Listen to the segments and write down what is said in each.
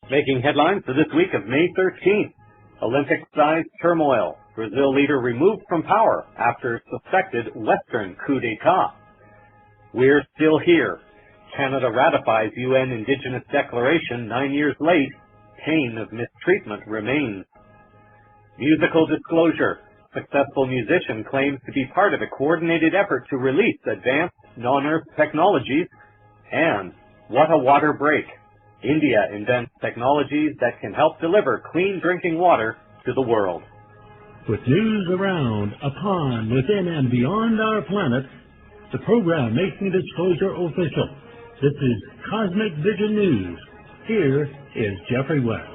Making headlines for this week of May 13th. Olympic-sized turmoil. Brazil leader removed from power after suspected Western coup d'etat. We're still here. Canada ratifies UN Indigenous Declaration 9 years late. Pain of mistreatment remains. Musical disclosure. Successful musician claims to be part of a coordinated effort to release advanced non-Earth technologies. And what a water break. India invents technologies that can help deliver clean drinking water to the world. With news around, upon, within, and beyond our planet, the program making disclosure official. This is Cosmic Vision News. Here is Jeffrey West.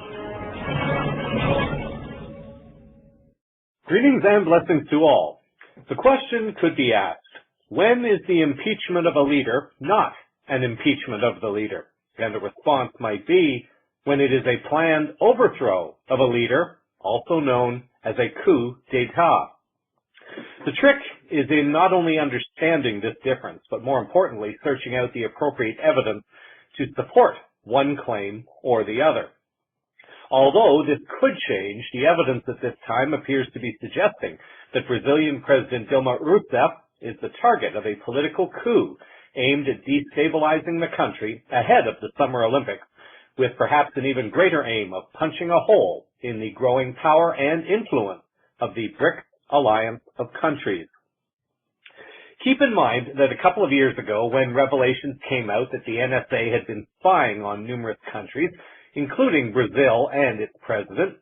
Greetings and blessings to all. The question could be asked, when is the impeachment of a leader not an impeachment of the leader? And the response might be when it is a planned overthrow of a leader, also known as a coup d'etat. The trick is in not only understanding this difference, but more importantly, searching out the appropriate evidence to support one claim or the other. Although this could change, the evidence at this time appears to be suggesting that Brazilian President Dilma Rousseff is the target of a political coup aimed at destabilizing the country ahead of the Summer Olympics, with perhaps an even greater aim of punching a hole in the growing power and influence of the BRICS alliance of countries. Keep in mind that a couple of years ago, when revelations came out that the NSA had been spying on numerous countries, including Brazil and its president,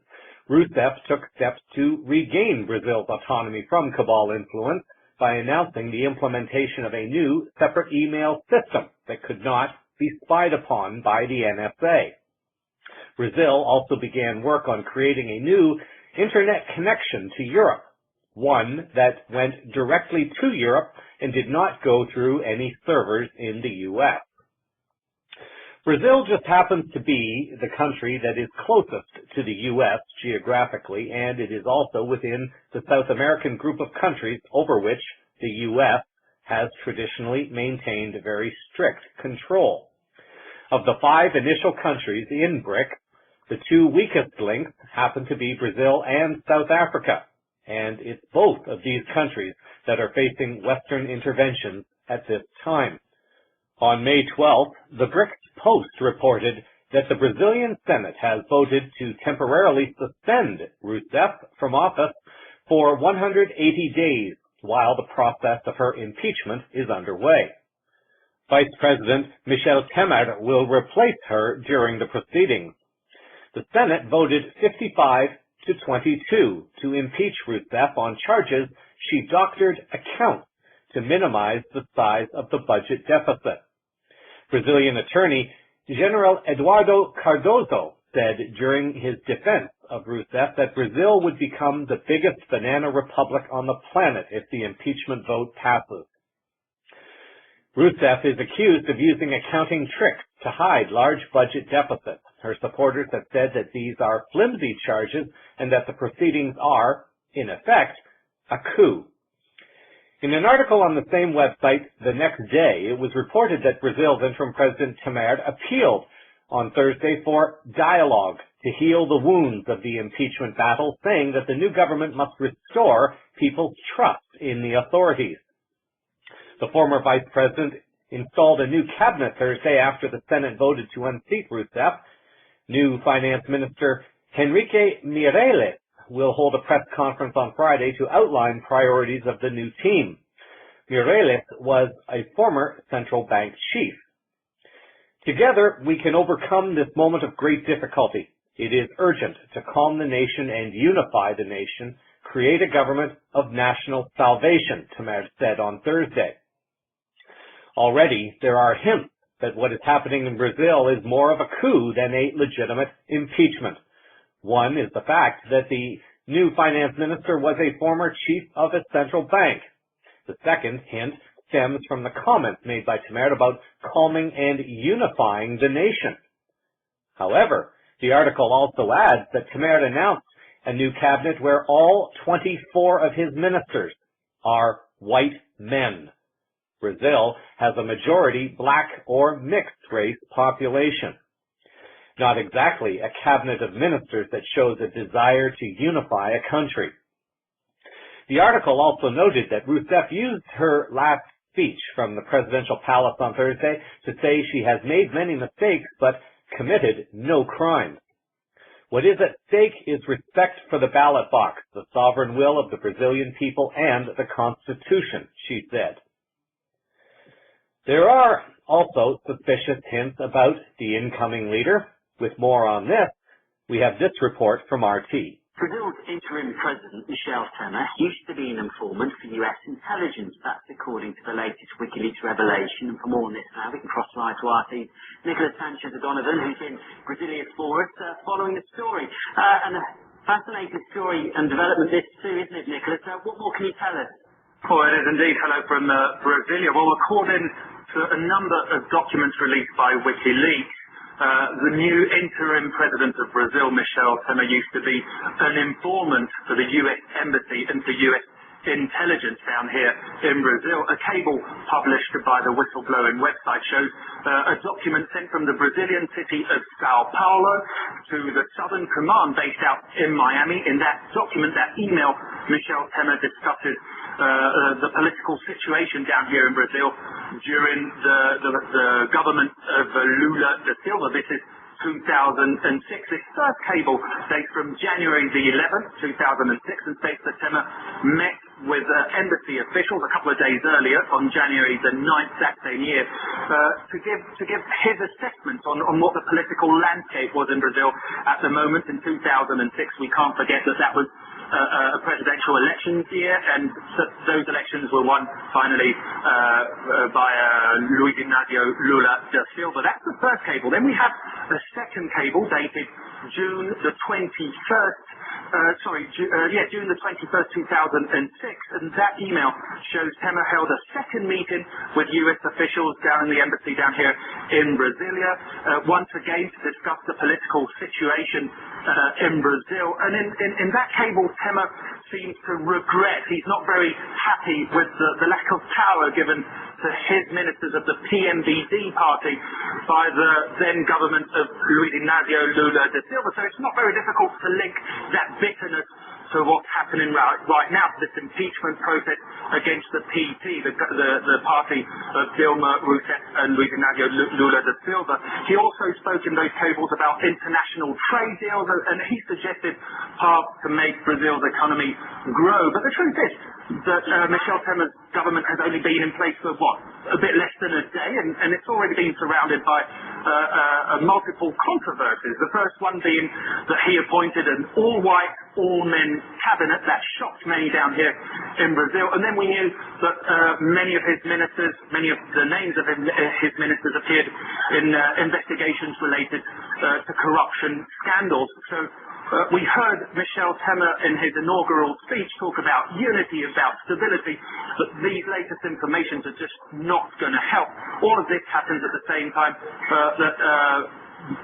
Rousseff took steps to regain Brazil's autonomy from cabal influence by announcing the implementation of a new separate email system that could not be spied upon by the NSA. Brazil also began work on creating a new internet connection to Europe, one that went directly to Europe and did not go through any servers in the U.S. Brazil just happens to be the country that is closest to the U.S. geographically, and it is also within the South American group of countries over which the U.S. has traditionally maintained a very strict control. Of the 5 initial countries in BRICS, the 2 weakest links happen to be Brazil and South Africa, and it's both of these countries that are facing Western interventions at this time. On May 12th, the BRICS Post reported that the Brazilian Senate has voted to temporarily suspend Rousseff from office for 180 days while the process of her impeachment is underway. Vice President Michel Temer will replace her during the proceedings. The Senate voted 55 to 22 to impeach Rousseff on charges she doctored accounts to minimize the size of the budget deficit. Brazilian attorney General Eduardo Cardoso said during his defense of Rousseff that Brazil would become the biggest banana republic on the planet if the impeachment vote passes. Rousseff is accused of using accounting tricks to hide large budget deficits. Her supporters have said that these are flimsy charges and that the proceedings are, in effect, a coup. In an article on the same website the next day, it was reported that Brazil's interim President Temer appealed on Thursday for dialogue to heal the wounds of the impeachment battle, saying that the new government must restore people's trust in the authorities. The former vice president installed a new cabinet Thursday after the Senate voted to unseat Rousseff. New Finance Minister Henrique Meirelles will hold a press conference on Friday to outline priorities of the new team. Meirelles was a former central bank chief. Together, we can overcome this moment of great difficulty. It is urgent to calm the nation and unify the nation, create a government of national salvation, Temer said on Thursday. Already, there are hints that what is happening in Brazil is more of a coup than a legitimate impeachment. One is the fact that the new finance minister was a former chief of a central bank. The second hint stems from the comments made by Temer about calming and unifying the nation. However, the article also adds that Temer announced a new cabinet where all 24 of his ministers are white men. Brazil has a majority black or mixed race population. not exactly a cabinet of ministers that shows a desire to unify a country. The article also noted that Rousseff used her last speech from the presidential palace on Thursday to say she has made many mistakes but committed no crimes. What is at stake is respect for the ballot box, the sovereign will of the Brazilian people, and the Constitution, she said. There are also suspicious hints about the incoming leader. With more on this, we have this report from RT. Brazil's interim president, Michel Temer, used to be an informant for U.S. intelligence. That's according to the latest WikiLeaks revelation. And for more on this now, we can cross-line to RT's Nicholas Sanchez-O'Donovan, who's in Brasilia for us, following the story. And a fascinating story and development this too, isn't it, Nicholas? What more can you tell us? Oh, it is indeed. Hello from Brasilia. Well, according to a number of documents released by WikiLeaks, the new interim president of Brazil, Michel Temer, used to be an informant for the U.S. Embassy and for U.S. intelligence down here in Brazil. A cable published by the whistleblowing website shows a document sent from the Brazilian city of Sao Paulo to the Southern Command based out in Miami. In that document, that email, Michel Temer discusses the political situation down here in Brazil during the government of Lula da Silva. This is 2006. This first cable dates from January the 11th, 2006, and states that Temer met with embassy officials a couple of days earlier on January the 9th that same year to give his assessment on what the political landscape was in Brazil at the moment. In 2006, we can't forget that was a presidential elections year, and those elections were won finally by Luiz Inácio Lula da Silva. That's the first cable. Then we have a second cable dated June the 21st, June the 21st, 2006, and that email shows Temer held a second meeting with U.S. officials down in the embassy down here in Brasilia, once again to discuss the political situation in Brazil. And in that cable, Temer seems to regret, he's not very happy with the lack of power given to his ministers of the PMDD party by the then government of Luiz Inácio Lula da Silva. So it's not very difficult to link that bitterness to what's happening right now, to this impeachment process against the PT, the party of Dilma Rousseff and Luiz Inácio Lula da Silva. He also spoke in those cables about international trade deals, and he suggested paths to make Brazil's economy grow. But the truth is that Michel Temer's government has only been in place for, a bit less than a day, and it's already been surrounded by multiple controversies. The first one being that he appointed an all-white, all-men cabinet that shocked many down here in Brazil. And then we knew that many of the names of his ministers appeared in investigations related to corruption scandals. So we heard Michel Temer in his inaugural speech talk about unity, about stability, but these latest informations are just not going to help. All of this happens at the same time that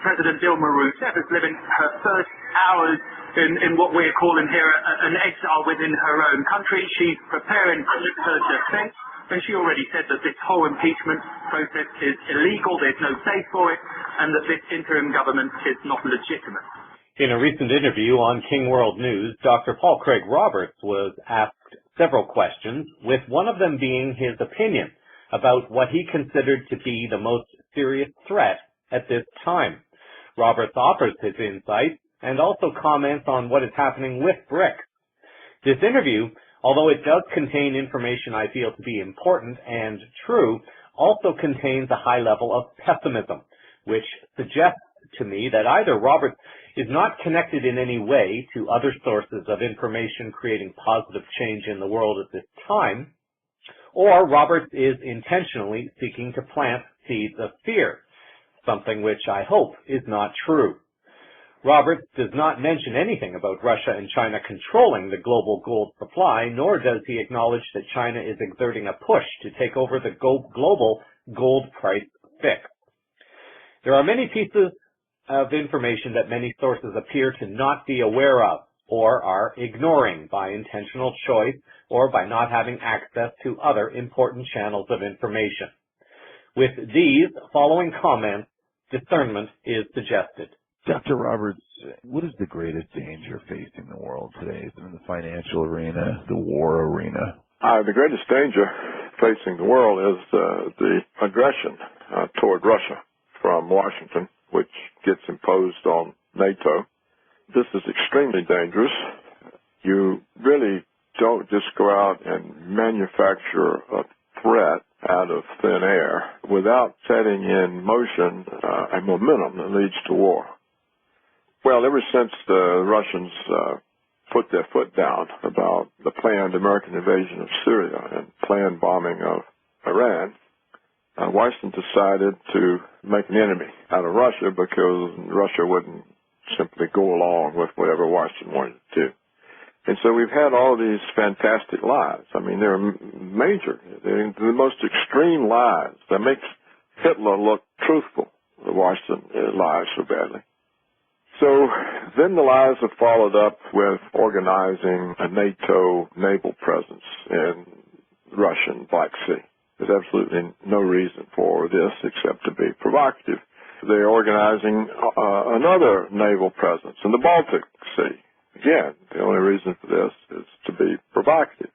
President Dilma Rousseff is living her first hours in what we're calling here an exile within her own country. She's preparing her defense, and she already said that this whole impeachment process is illegal, there's no base for it, and that this interim government is not legitimate. In a recent interview on King World News, Dr. Paul Craig Roberts was asked several questions, with one of them being his opinion about what he considered to be the most serious threat at this time. Roberts offers his insights and also comments on what is happening with BRICS. This interview, although it does contain information I feel to be important and true, also contains a high level of pessimism, which suggests to me that either Roberts is not connected in any way to other sources of information creating positive change in the world at this time, or Roberts is intentionally seeking to plant seeds of fear, something which I hope is not true. Roberts does not mention anything about Russia and China controlling the global gold supply, nor does he acknowledge that China is exerting a push to take over the global gold price fix. There are many pieces of information that many sources appear to not be aware of or are ignoring by intentional choice or by not having access to other important channels of information. With these following comments, discernment is suggested. Dr. Roberts, what is the greatest danger facing the world today? Is it in the financial arena, the war arena? The greatest danger facing the world is the aggression toward Russia from Washington, which gets imposed on NATO. This is extremely dangerous. You really don't just go out and manufacture a threat out of thin air without setting in motion a momentum that leads to war. Well, ever since the Russians put their foot down about the planned American invasion of Syria and planned bombing of Iran, Washington decided to make an enemy out of Russia because Russia wouldn't simply go along with whatever Washington wanted to do. And so we've had all these fantastic lies. I mean, they're major. They're the most extreme lies that makes Hitler look truthful. Washington lies so badly. So then the lies have followed up with organizing a NATO naval presence in the Russian Black Sea. There's absolutely no reason for this except to be provocative. They're organizing another naval presence in the Baltic Sea. Again, the only reason for this is to be provocative.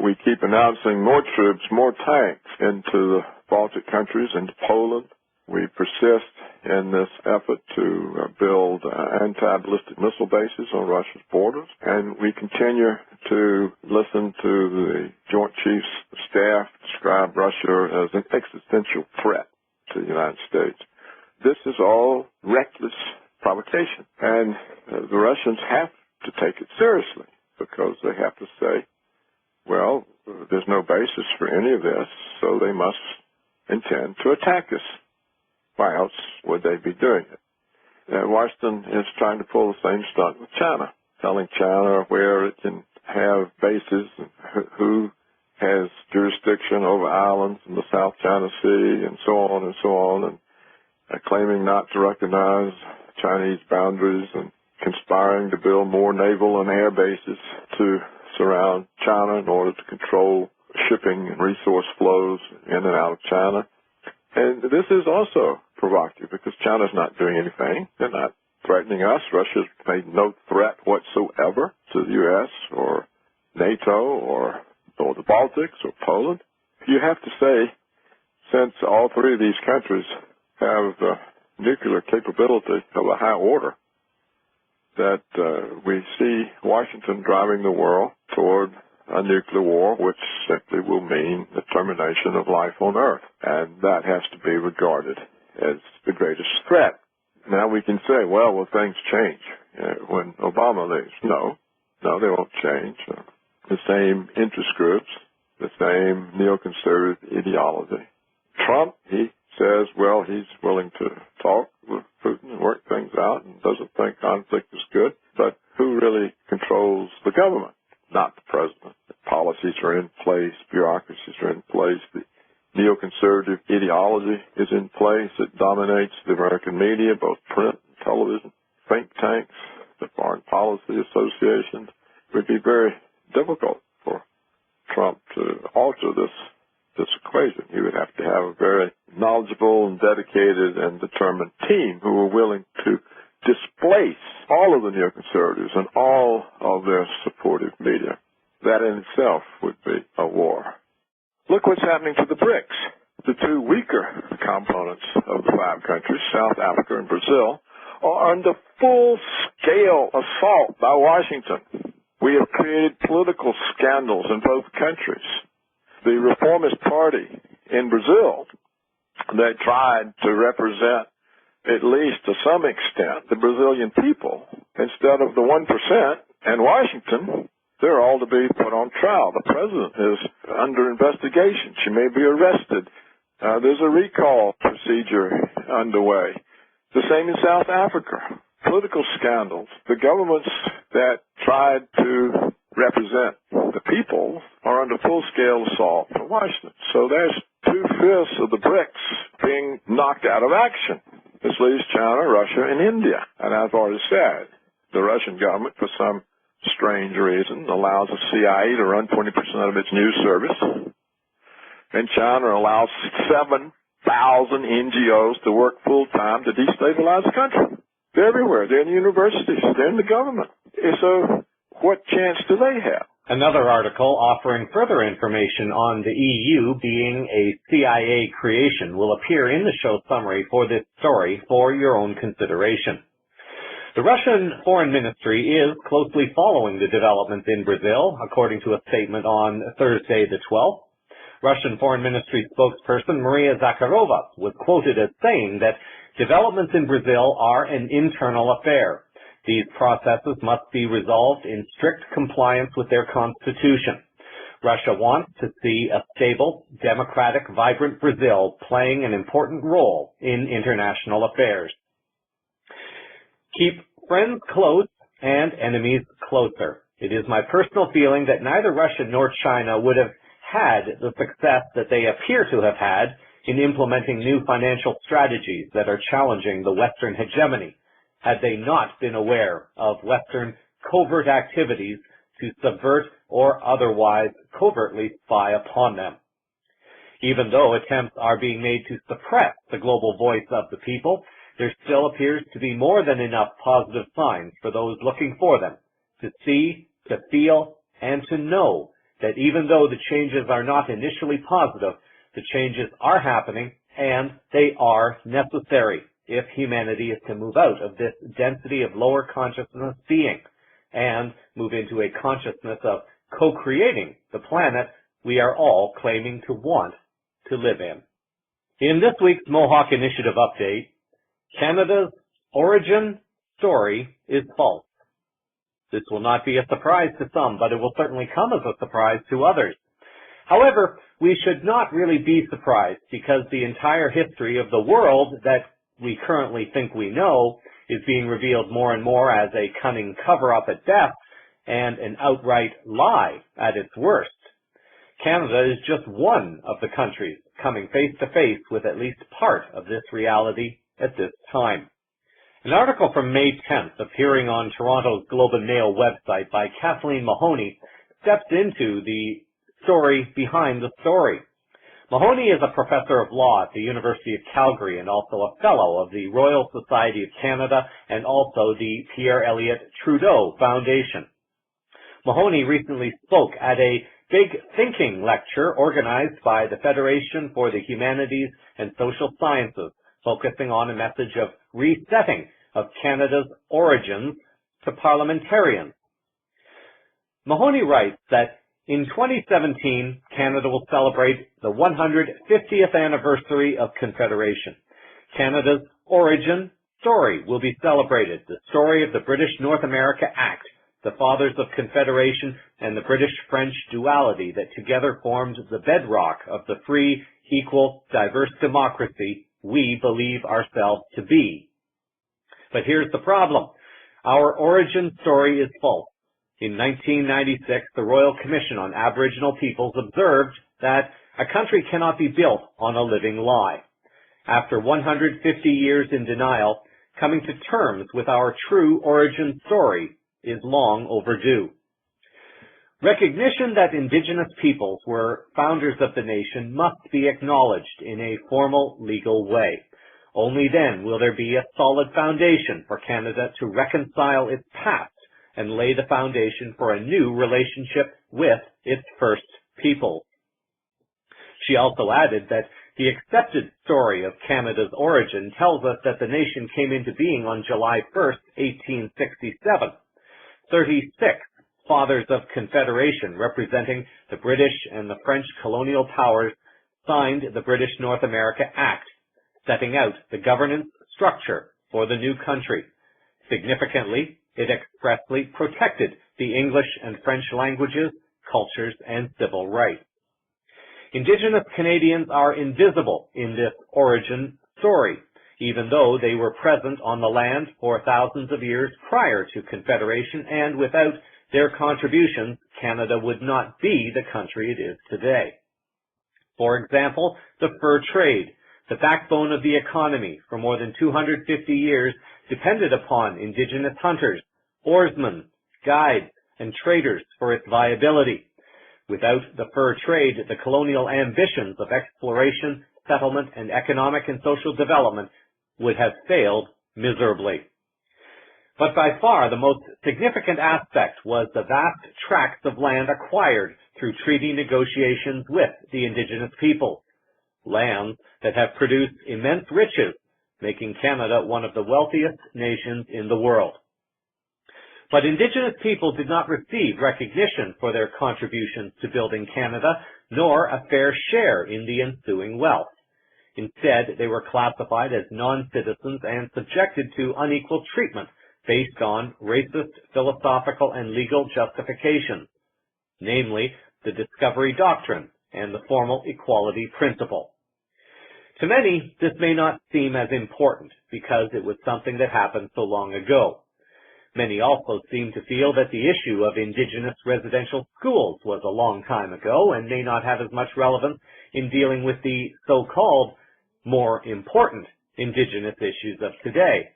We keep announcing more troops, more tanks into the Baltic countries, into Poland. We persist in this effort to build anti-ballistic missile bases on Russia's borders, and we continue to listen to the Joint Chiefs of Staff describe Russia as an existential threat to the United States. This is all reckless provocation, and the Russians have to take it seriously because they have to say, well, there's no basis for any of this, so they must intend to attack us. Why else would they be doing it? Washington is trying to pull the same stunt with China, telling China where it can have bases, who has jurisdiction over islands in the South China Sea, and so on, and claiming not to recognize Chinese boundaries and conspiring to build more naval and air bases to surround China in order to control shipping and resource flows in and out of China. And this is also provocative because China's not doing anything. They're not threatening us. Russia's made no threat whatsoever to the U.S. or NATO or the Baltics or Poland. You have to say, since all three of these countries have nuclear capability of a high order, that we see Washington driving the world toward a nuclear war, which simply will mean the termination of life on Earth. And that has to be regarded as the greatest threat. Now we can say, well, will things change when Obama leaves? No, they won't change. The same interest groups, the same neoconservative ideology. Trump, he says, well, he's willing to talk with Putin and work things out and doesn't think conflict is good. But who really controls the government? Not the president. The policies are in place. Bureaucracies are in place. The neoconservative ideology is in place. It dominates the American media, both print and television, think tanks, the foreign policy associations. It would be very difficult for Trump to alter this equation. He would have to have a very knowledgeable and dedicated and determined team who are willing to displace all of the neoconservatives and all of their supportive media. That in itself would be a war. Look what's happening to the BRICS. The two weaker components of the five countries, South Africa and Brazil, are under full-scale assault by Washington. We have created political scandals in both countries. The Reformist Party in Brazil that tried to represent, at least to some extent, the Brazilian people instead of the 1%, and Washington, they're all to be put on trial. The president is under investigation. She may be arrested. There's a recall procedure underway. The same in South Africa. Political scandals. The governments that tried to represent the people are under full-scale assault from Washington. So there's 2/5 of the BRICS being knocked out of action. This leaves China, Russia, and India. And I've already said, the Russian government, for some strange reason, allows the CIA to run 20% of its news service. And China allows 7,000 NGOs to work full-time to destabilize the country. They're everywhere. They're in the universities. They're in the government. And so what chance do they have? Another article offering further information on the EU being a CIA creation will appear in the show summary for this story for your own consideration. The Russian Foreign Ministry is closely following the developments in Brazil, according to a statement on Thursday the 12th. Russian Foreign Ministry spokesperson Maria Zakharova was quoted as saying that developments in Brazil are an internal affair. These processes must be resolved in strict compliance with their constitution. Russia wants to see a stable, democratic, vibrant Brazil playing an important role in international affairs. Keep friends close and enemies closer. It is my personal feeling that neither Russia nor China would have had the success that they appear to have had in implementing new financial strategies that are challenging the Western hegemony, had they not been aware of Western covert activities to subvert or otherwise covertly spy upon them. Even though attempts are being made to suppress the global voice of the people, there still appears to be more than enough positive signs for those looking for them to see, to feel, and to know that even though the changes are not initially positive, the changes are happening and they are necessary if humanity is to move out of this density of lower consciousness being and move into a consciousness of co-creating the planet we are all claiming to want to live in. In this week's Mohawk Initiative update, Canada's origin story is false. This will not be a surprise to some, but it will certainly come as a surprise to others. However, we should not really be surprised because the entire history of the world that we currently think we know is being revealed more and more as a cunning cover-up at best and an outright lie at its worst. Canada is just one of the countries coming face to face with at least part of this reality at this time. An article from May 10th appearing on Toronto's Globe and Mail website by Kathleen Mahoney steps into the story behind the story. Mahoney is a professor of law at the University of Calgary and also a fellow of the Royal Society of Canada and also the Pierre Elliott Trudeau Foundation. Mahoney recently spoke at a big thinking lecture organized by the Federation for the Humanities and Social Sciences, focusing on a message of resetting of Canada's origins to parliamentarians. Mahoney writes that in 2017, Canada will celebrate the 150th anniversary of Confederation. Canada's origin story will be celebrated, the story of the British North America Act, the fathers of Confederation, and the British-French duality that together formed the bedrock of the free, equal, diverse democracy we believe ourselves to be. But here's the problem. Our origin story is false. In 1996, the Royal Commission on Aboriginal Peoples observed that a country cannot be built on a living lie. After 150 years in denial, coming to terms with our true origin story is long overdue. Recognition that Indigenous peoples were founders of the nation must be acknowledged in a formal legal way. Only then will there be a solid foundation for Canada to reconcile its past and lay the foundation for a new relationship with its first peoples. She also added that the accepted story of Canada's origin tells us that the nation came into being on July 1st, 1867. 36 fathers of Confederation representing the British and the French colonial powers signed the British North America Act, setting out the governance structure for the new country. Significantly, it expressly protected the English and French languages, cultures, and civil rights. Indigenous Canadians are invisible in this origin story, even though they were present on the land for thousands of years prior to Confederation, and without their contributions, Canada would not be the country it is today. For example, the fur trade, the backbone of the economy for more than 250 years, depended upon Indigenous hunters, oarsmen, guides, and traders for its viability. Without the fur trade, the colonial ambitions of exploration, settlement, and economic and social development would have failed miserably. But by far the most significant aspect was the vast tracts of land acquired through treaty negotiations with the Indigenous peoples, lands that have produced immense riches, making Canada one of the wealthiest nations in the world. But Indigenous people did not receive recognition for their contributions to building Canada, nor a fair share in the ensuing wealth. Instead, they were classified as non-citizens and subjected to unequal treatment based on racist, philosophical, and legal justifications, namely the Discovery Doctrine and the formal equality principle. To many, this may not seem as important because it was something that happened so long ago. Many also seem to feel that the issue of Indigenous residential schools was a long time ago and may not have as much relevance in dealing with the so-called more important Indigenous issues of today.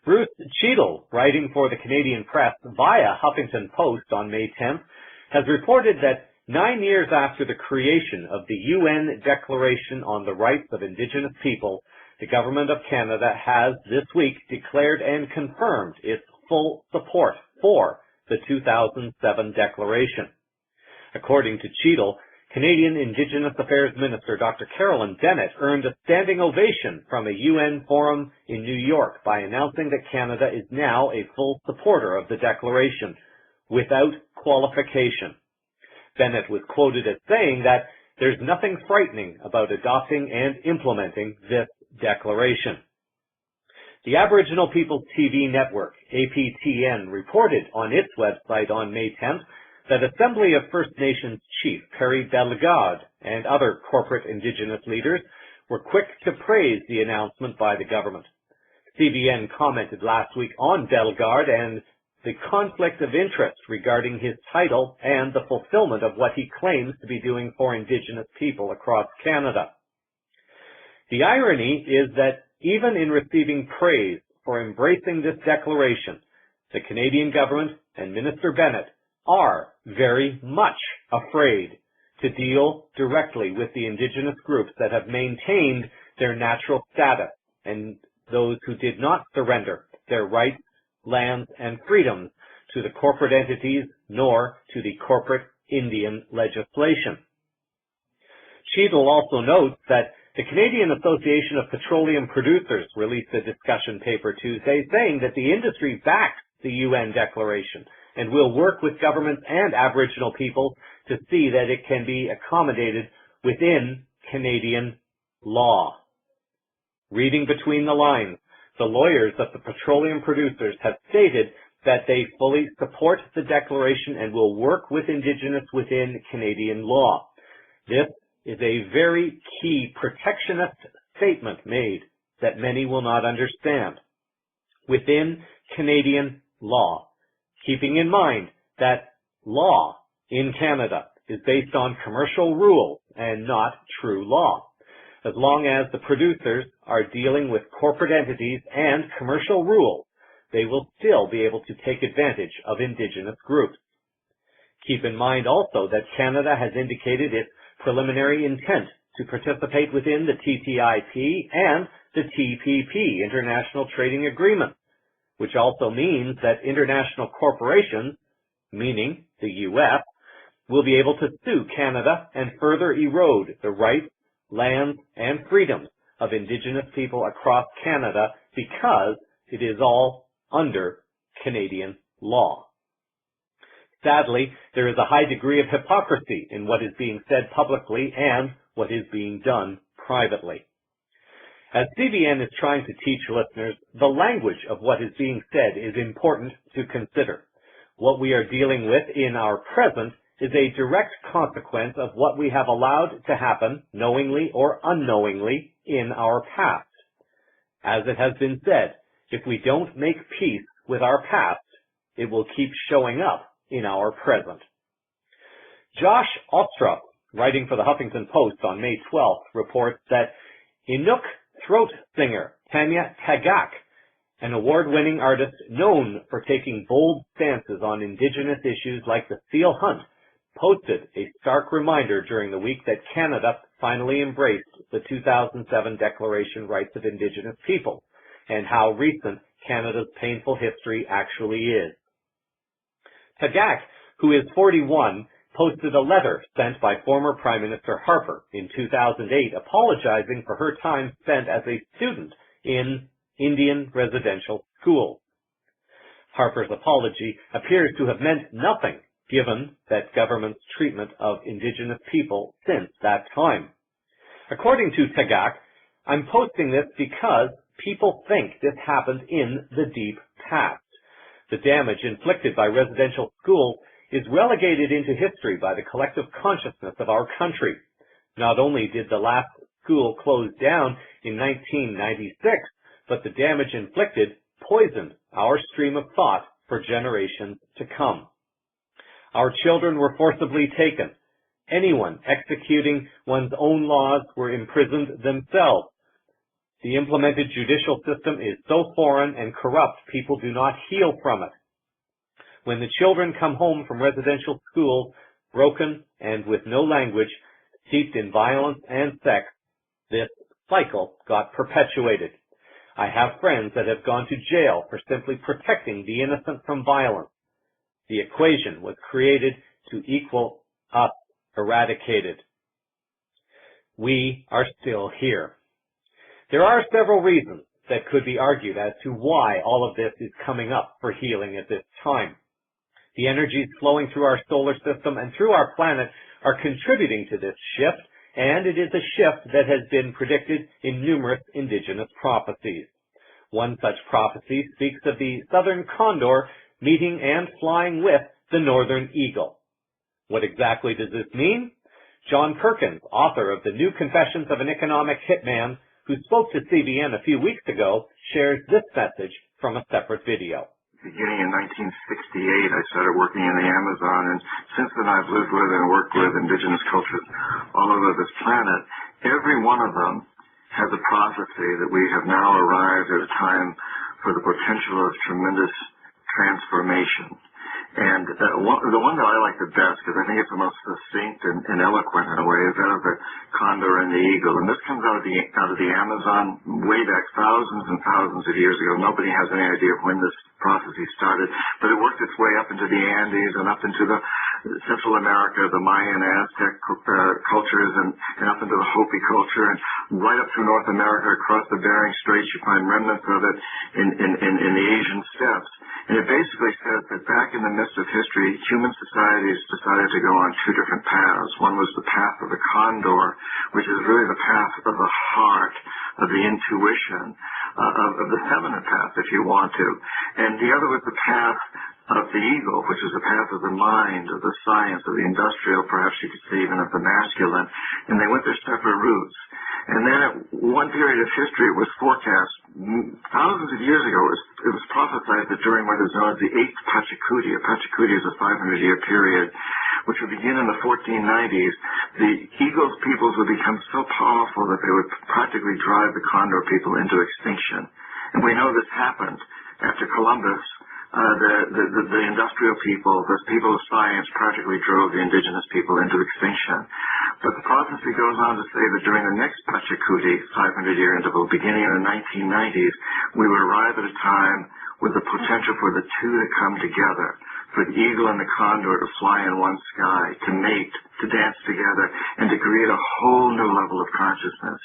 Bruce Cheadle, writing for the Canadian Press via Huffington Post on May 10th, has reported that 9 years after the creation of the UN Declaration on the Rights of Indigenous People, the Government of Canada has this week declared and confirmed its full support for the 2007 declaration. According to Cheadle, Canadian Indigenous Affairs Minister Dr. Carolyn Bennett earned a standing ovation from a UN forum in New York by announcing that Canada is now a full supporter of the declaration, without qualification. Bennett was quoted as saying that there's nothing frightening about adopting and implementing this declaration. The Aboriginal Peoples TV network, APTN, reported on its website on May 10th that Assembly of First Nations Chief Perry Bellegarde and other corporate Indigenous leaders were quick to praise the announcement by the government. CVN commented last week on Bellegarde and the conflict of interest regarding his title and the fulfillment of what he claims to be doing for Indigenous people across Canada. The irony is that even in receiving praise for embracing this declaration, the Canadian government and Minister Bennett are very much afraid to deal directly with the Indigenous groups that have maintained their natural status and those who did not surrender their rights, lands, and freedoms to the corporate entities nor to the corporate Indian legislation. Cheadle also notes that the Canadian Association of Petroleum Producers released a discussion paper Tuesday saying that the industry backs the UN Declaration and will work with governments and Aboriginal peoples to see that it can be accommodated within Canadian law. Reading between the lines, the lawyers of the petroleum producers have stated that they fully support the declaration and will work with Indigenous within Canadian law. This is a very key protectionist statement made that many will not understand. Within Canadian law, keeping in mind that law in Canada is based on commercial rules and not true law. As long as the producers are dealing with corporate entities and commercial rules, they will still be able to take advantage of Indigenous groups. Keep in mind also that Canada has indicated its preliminary intent to participate within the TTIP and the TPP, International Trading Agreement, which also means that international corporations, meaning the U.S., will be able to sue Canada and further erode the rights, lands, and freedoms of Indigenous people across Canada because it is all under Canadian law. Sadly, there is a high degree of hypocrisy in what is being said publicly and what is being done privately. As CVN is trying to teach listeners, the language of what is being said is important to consider. What we are dealing with in our present is a direct consequence of what we have allowed to happen, knowingly or unknowingly, in our past. As it has been said, if we don't make peace with our past, it will keep showing up in our present. Josh Ostrov, writing for the Huffington Post on May 12th, reports that Inuk throat singer Tanya Tagak, an award-winning artist known for taking bold stances on Indigenous issues like the seal hunt, posted a stark reminder during the week that Canada finally embraced the 2007 Declaration Rights of Indigenous Peoples and how recent Canada's painful history actually is. Tagak, who is 41, posted a letter sent by former Prime Minister Harper in 2008 apologizing for her time spent as a student in Indian residential schools. Harper's apology appears to have meant nothing, given that government's treatment of Indigenous people since that time. According to Tagak, I'm posting this because people think this happened in the deep past. The damage inflicted by residential schools is relegated into history by the collective consciousness of our country. Not only did the last school close down in 1996, but the damage inflicted poisoned our stream of thought for generations to come. Our children were forcibly taken. Anyone executing one's own laws were imprisoned themselves. The implemented judicial system is so foreign and corrupt, people do not heal from it. When the children come home from residential schools, broken and with no language, steeped in violence and sex, this cycle got perpetuated. I have friends that have gone to jail for simply protecting the innocent from violence. The equation was created to equal us eradicated. We are still here. There are several reasons that could be argued as to why all of this is coming up for healing at this time. The energies flowing through our solar system and through our planet are contributing to this shift, and it is a shift that has been predicted in numerous Indigenous prophecies. One such prophecy speaks of the southern condor meeting and flying with the northern eagle. What exactly does this mean? John Perkins, author of The New Confessions of an Economic Hitman, who spoke to CVN a few weeks ago, shares this message from a separate video. Beginning in 1968, I started working in the Amazon, and since then I've lived with and worked with Indigenous cultures all over this planet. Every one of them has a prophecy that we have now arrived at a time for the potential of tremendous transformation. And the one that I like the best, because I think it's the most succinct and eloquent in a way, is that of the condor and the eagle. And this comes out of the Amazon way back thousands and thousands of years ago. Nobody has any idea of when this prophecy started, but it worked its way up into the Andes and up into the Central America, the Mayan, Aztec cultures, and up into the Hopi culture, and right up through North America, across the Bering Straits. You find remnants of it in the Asian steppes. And it basically says that back in the midst of history, human societies decided to go on two different paths. One was the path of the condor, which is really the path of the heart, of the intuition, of the feminine path, if you want to. And the other was the path of the eagle, which is the path of the mind, of the science, of the industrial, perhaps you could say even of the masculine. And they went their separate routes. And then at one period of history, it was forecast, thousands of years ago, it was prophesied that during what is known as the 8th Pachacuti, a Pachacuti is a 500-year period, which would begin in the 1490s, the eagle's peoples would become so powerful that they would practically drive the condor people into extinction. And we know this happened after Columbus. The industrial people, the people of science, practically drove the indigenous people into extinction. But the prophecy goes on to say that during the next Pachacuti, 500-year interval, beginning in the 1990s, we would arrive at a time with the potential for the two to come together, for the eagle and the condor to fly in one sky, to mate, to dance together, and to create a whole new level of consciousness.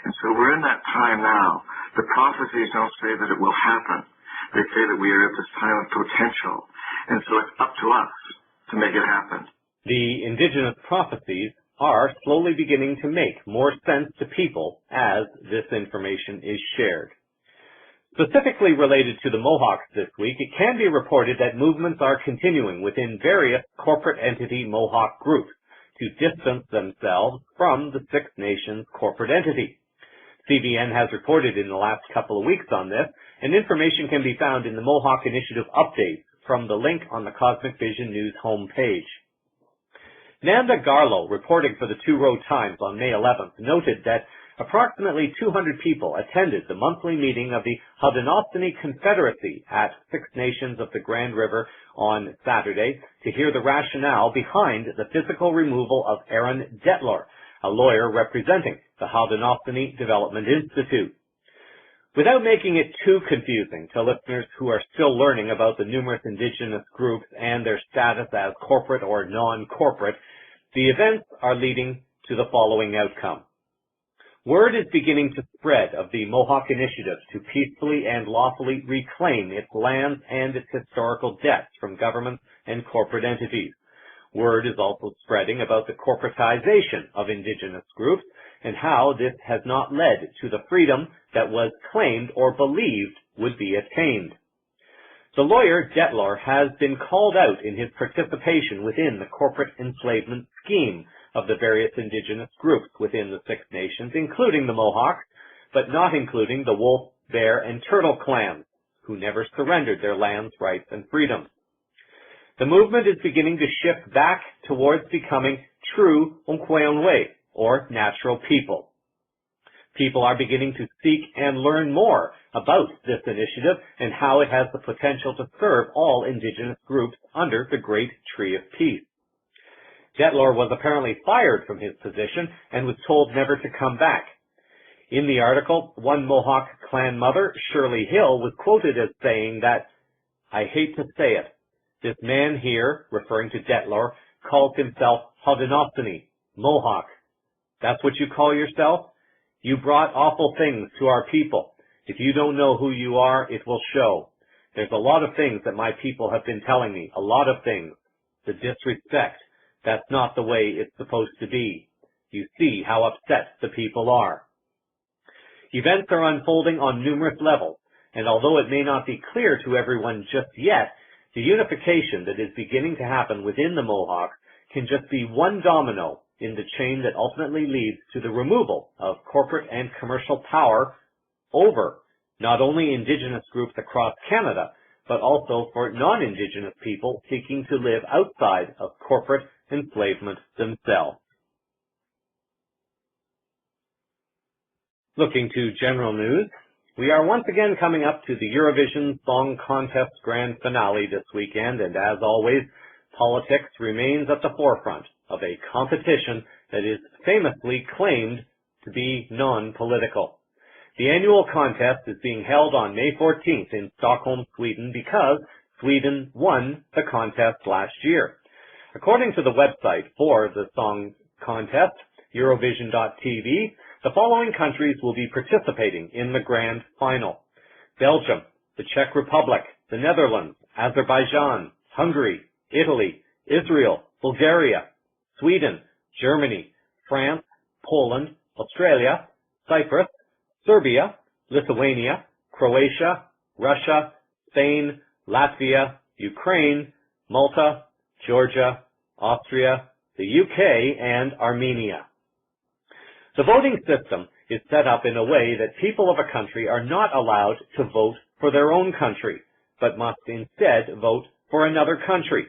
And so we're in that time now. The prophecies don't say that it will happen. They say that we are at this time of potential, and so it's up to us to make it happen. The Indigenous prophecies are slowly beginning to make more sense to people as this information is shared. Specifically related to the Mohawks this week, it can be reported that movements are continuing within various corporate entity Mohawk groups to distance themselves from the Six Nations corporate entity. CVN has reported in the last couple of weeks on this, and information can be found in the Mohawk Initiative updates from the link on the Cosmic Vision News homepage. Nanda Garlow, reporting for the Two Road Times on May 11th, noted that approximately 200 people attended the monthly meeting of the Haudenosaunee Confederacy at Six Nations of the Grand River on Saturday to hear the rationale behind the physical removal of Aaron Detler, a lawyer representing the Haudenosaunee Development Institute. Without making it too confusing to listeners who are still learning about the numerous indigenous groups and their status as corporate or non-corporate, the events are leading to the following outcome. Word is beginning to spread of the Mohawk initiative to peacefully and lawfully reclaim its lands and its historical debts from governments and corporate entities. Word is also spreading about the corporatization of indigenous groups and how this has not led to the freedom that was claimed or believed would be attained. The lawyer Detlor has been called out in his participation within the corporate enslavement scheme of the various indigenous groups within the Six Nations, including the Mohawks, but not including the Wolf, Bear, and Turtle clans, who never surrendered their lands, rights, and freedoms. The movement is beginning to shift back towards becoming true Onkweonwe, or natural people. People are beginning to seek and learn more about this initiative and how it has the potential to serve all indigenous groups under the Great Tree of Peace. Detlor was apparently fired from his position and was told never to come back. In the article, one Mohawk clan mother, Shirley Hill, was quoted as saying that, "I hate to say it, this man here," referring to Detlor, "calls himself Haudenosaunee, Mohawk. That's what you call yourself? You brought awful things to our people. If you don't know who you are, it will show. There's a lot of things that my people have been telling me, a lot of things. The disrespect. That's not the way it's supposed to be. You see how upset the people are." Events are unfolding on numerous levels, and although it may not be clear to everyone just yet, the unification that is beginning to happen within the Mohawks can just be one domino in the chain that ultimately leads to the removal of corporate and commercial power over not only indigenous groups across Canada, but also for non-indigenous people seeking to live outside of corporate enslavement themselves. Looking to general news, we are once again coming up to the Eurovision Song Contest Grand Finale this weekend, and as always, politics remains at the forefront of a competition that is famously claimed to be non-political. The annual contest is being held on May 14th in Stockholm, Sweden, because Sweden won the contest last year. According to the website for the song contest, Eurovision.tv, the following countries will be participating in the grand final: Belgium, the Czech Republic, the Netherlands, Azerbaijan, Hungary, Italy, Israel, Bulgaria, Sweden, Germany, France, Poland, Australia, Cyprus, Serbia, Lithuania, Croatia, Russia, Spain, Latvia, Ukraine, Malta, Georgia, Austria, the UK, and Armenia. The voting system is set up in a way that people of a country are not allowed to vote for their own country, but must instead vote for another country.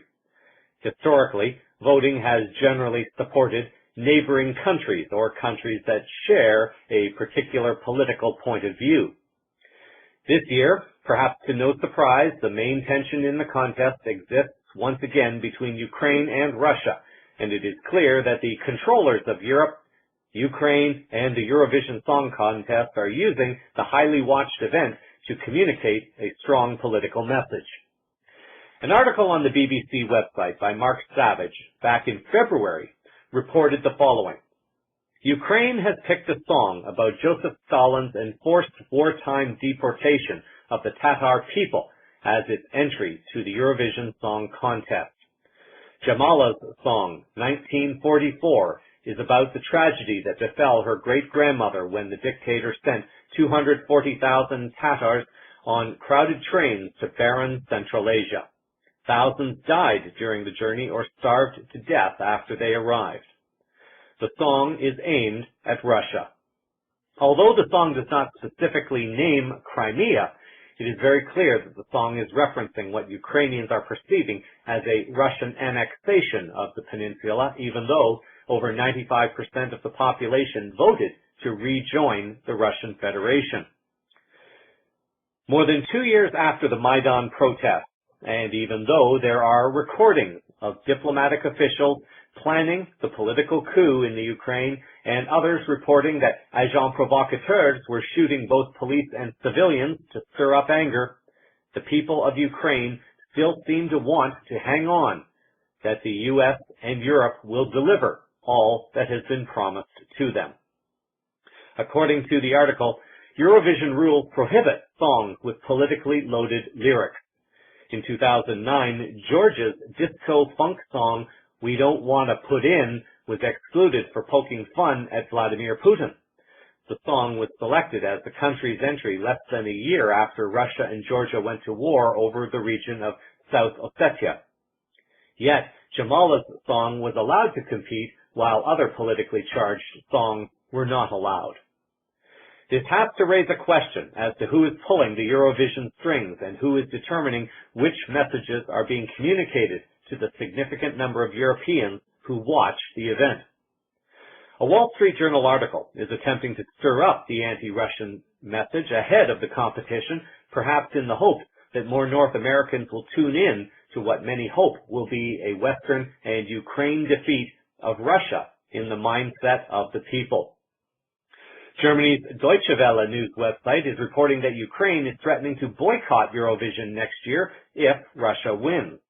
Historically, voting has generally supported neighboring countries or countries that share a particular political point of view. This year, perhaps to no surprise, the main tension in the contest exists once again between Ukraine and Russia, and it is clear that the controllers of Europe, Ukraine, and the Eurovision Song Contest are using the highly watched event to communicate a strong political message. An article on the BBC website by Mark Savage back in February reported the following: Ukraine has picked a song about Joseph Stalin's enforced wartime deportation of the Tatar people as its entry to the Eurovision Song Contest. Jamala's song, 1944, is about the tragedy that befell her great-grandmother when the dictator sent 240,000 Tatars on crowded trains to barren Central Asia. Thousands died during the journey or starved to death after they arrived. The song is aimed at Russia. Although the song does not specifically name Crimea, it is very clear that the song is referencing what Ukrainians are perceiving as a Russian annexation of the peninsula, even though over 95% of the population voted to rejoin the Russian Federation. More than 2 years after the Maidan protests, and even though there are recordings of diplomatic officials planning the political coup in the Ukraine and others reporting that agents provocateurs were shooting both police and civilians to stir up anger, the people of Ukraine still seem to want to hang on, that the U.S. and Europe will deliver all that has been promised to them. According to the article, Eurovision rules prohibit songs with politically loaded lyrics. In 2009, Georgia's disco funk song, We Don't Wanna Put In, was excluded for poking fun at Vladimir Putin. The song was selected as the country's entry less than a year after Russia and Georgia went to war over the region of South Ossetia. Yet, Jamala's song was allowed to compete, while other politically charged songs were not allowed. This has to raise a question as to who is pulling the Eurovision strings and who is determining which messages are being communicated to the significant number of Europeans who watch the event. A Wall Street Journal article is attempting to stir up the anti-Russian message ahead of the competition, perhaps in the hope that more North Americans will tune in to what many hope will be a Western and Ukraine defeat of Russia in the mindset of the people. Germany's Deutsche Welle news website is reporting that Ukraine is threatening to boycott Eurovision next year if Russia wins.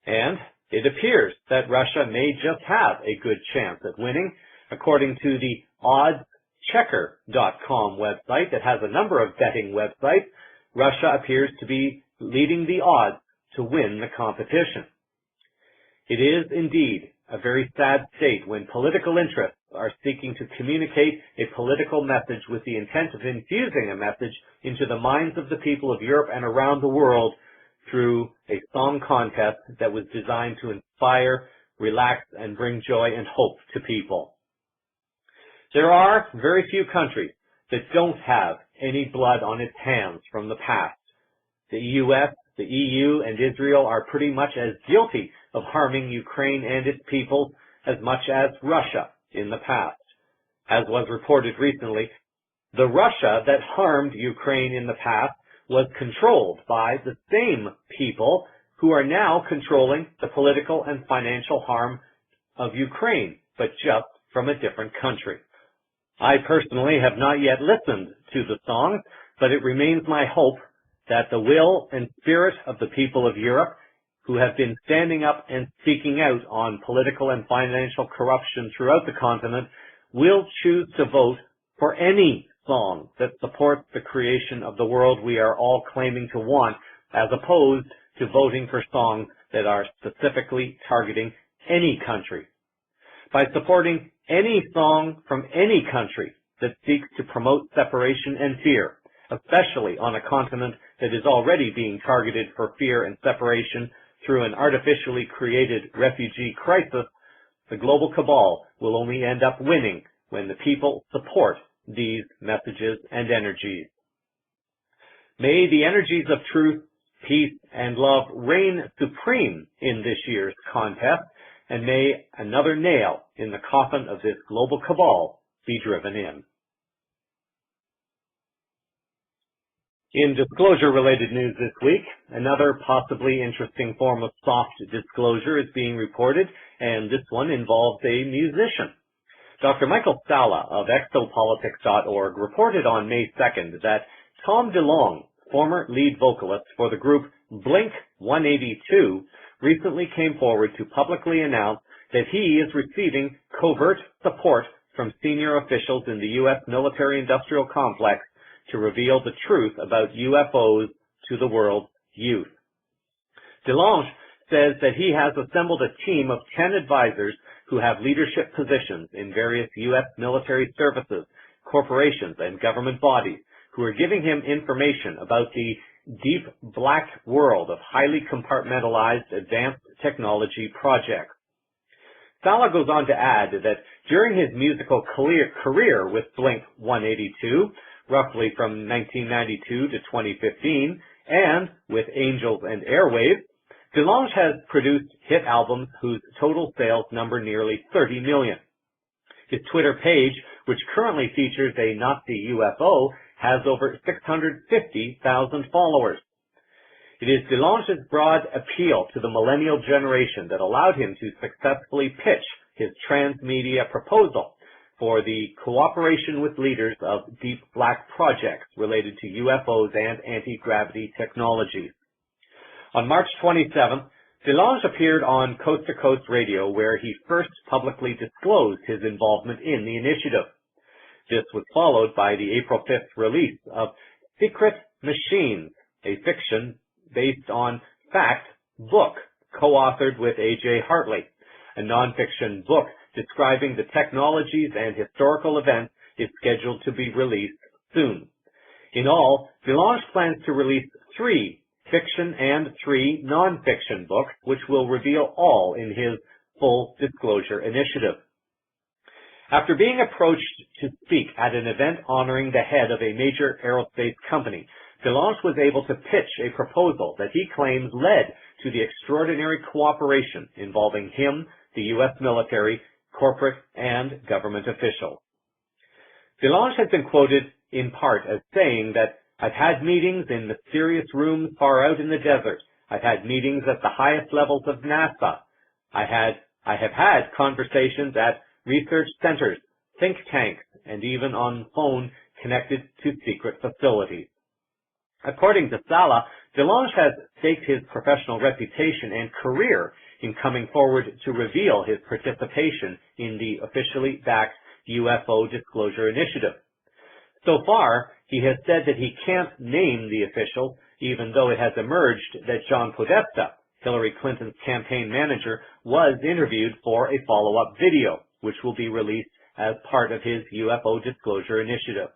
And it appears that Russia may just have a good chance at winning. According to the oddschecker.com website that has a number of betting websites, Russia appears to be leading the odds to win the competition. It is indeed a very sad state when political interests are seeking to communicate a political message with the intent of infusing a message into the minds of the people of Europe and around the world through a song contest that was designed to inspire, relax, and bring joy and hope to people. There are very few countries that don't have any blood on its hands from the past. The US, the EU, and Israel are pretty much as guilty of harming Ukraine and its people as much as Russia in the past. As was reported recently, the Russia that harmed Ukraine in the past was controlled by the same people who are now controlling the political and financial harm of Ukraine, but just from a different country. I personally have not yet listened to the song, but it remains my hope that the will and spirit of the people of Europe, who have been standing up and speaking out on political and financial corruption throughout the continent, will choose to vote for any song that supports the creation of the world we are all claiming to want, as opposed to voting for songs that are specifically targeting any country. By supporting any song from any country that seeks to promote separation and fear, especially on a continent that is already being targeted for fear and separation through an artificially created refugee crisis, the global cabal will only end up winning when the people support these messages and energies. May the energies of truth, peace, and love reign supreme in this year's contest, and may another nail in the coffin of this global cabal be driven in. In disclosure-related news this week, another possibly interesting form of soft disclosure is being reported, and this one involves a musician. Dr. Michael Sala of exopolitics.org reported on May 2nd that Tom DeLonge, former lead vocalist for the group Blink-182, recently came forward to publicly announce that he is receiving covert support from senior officials in the U.S. military-industrial complex to reveal the truth about UFOs to the world's youth. DeLonge says that he has assembled a team of 10 advisors who have leadership positions in various U.S. military services, corporations, and government bodies, who are giving him information about the deep black world of highly compartmentalized advanced technology projects. Sala goes on to add that during his musical career with Blink-182, roughly from 1992 to 2015, and with Angels and Airwaves, DeLonge has produced hit albums whose total sales number nearly 30 million. His Twitter page, which currently features a Nazi UFO, has over 650,000 followers. It is DeLonge's broad appeal to the millennial generation that allowed him to successfully pitch his transmedia proposal for the cooperation with leaders of deep black projects related to UFOs and anti-gravity technologies. On March 27th, DeLange appeared on Coast to Coast Radio, where he first publicly disclosed his involvement in the initiative. This was followed by the April 5th release of Secret Machines, a fiction based on fact book co-authored with A.J. Hartley. A nonfiction book describing the technologies and historical events is scheduled to be released soon. In all, DeLange plans to release 3 fiction and 3 nonfiction books, which will reveal all in his full disclosure initiative. After being approached to speak at an event honoring the head of a major aerospace company, DeLange was able to pitch a proposal that he claims led to the extraordinary cooperation involving him, the U.S. military, corporate, and government officials. DeLange has been quoted in part as saying that, "I've had meetings in mysterious rooms far out in the desert. I've had meetings at the highest levels of NASA. I have had conversations at research centers, think tanks, and even on phone connected to secret facilities." According to Sala, DeLange has staked his professional reputation and career in coming forward to reveal his participation in the officially backed UFO Disclosure Initiative. So far, he has said that he can't name the official, even though it has emerged that John Podesta, Hillary Clinton's campaign manager, was interviewed for a follow-up video, which will be released as part of his UFO Disclosure Initiative.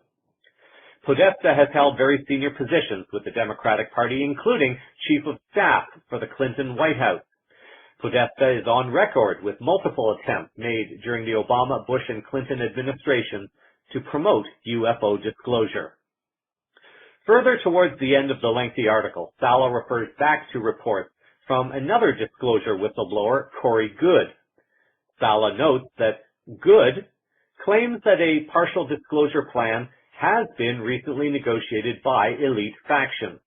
Podesta has held very senior positions with the Democratic Party, including Chief of Staff for the Clinton White House. Podesta is on record with multiple attempts made during the Obama, Bush, and Clinton administrations to promote UFO disclosure. Further towards the end of the lengthy article, Sala refers back to reports from another disclosure whistleblower, Corey Good. Sala notes that Good claims that a partial disclosure plan has been recently negotiated by elite factions.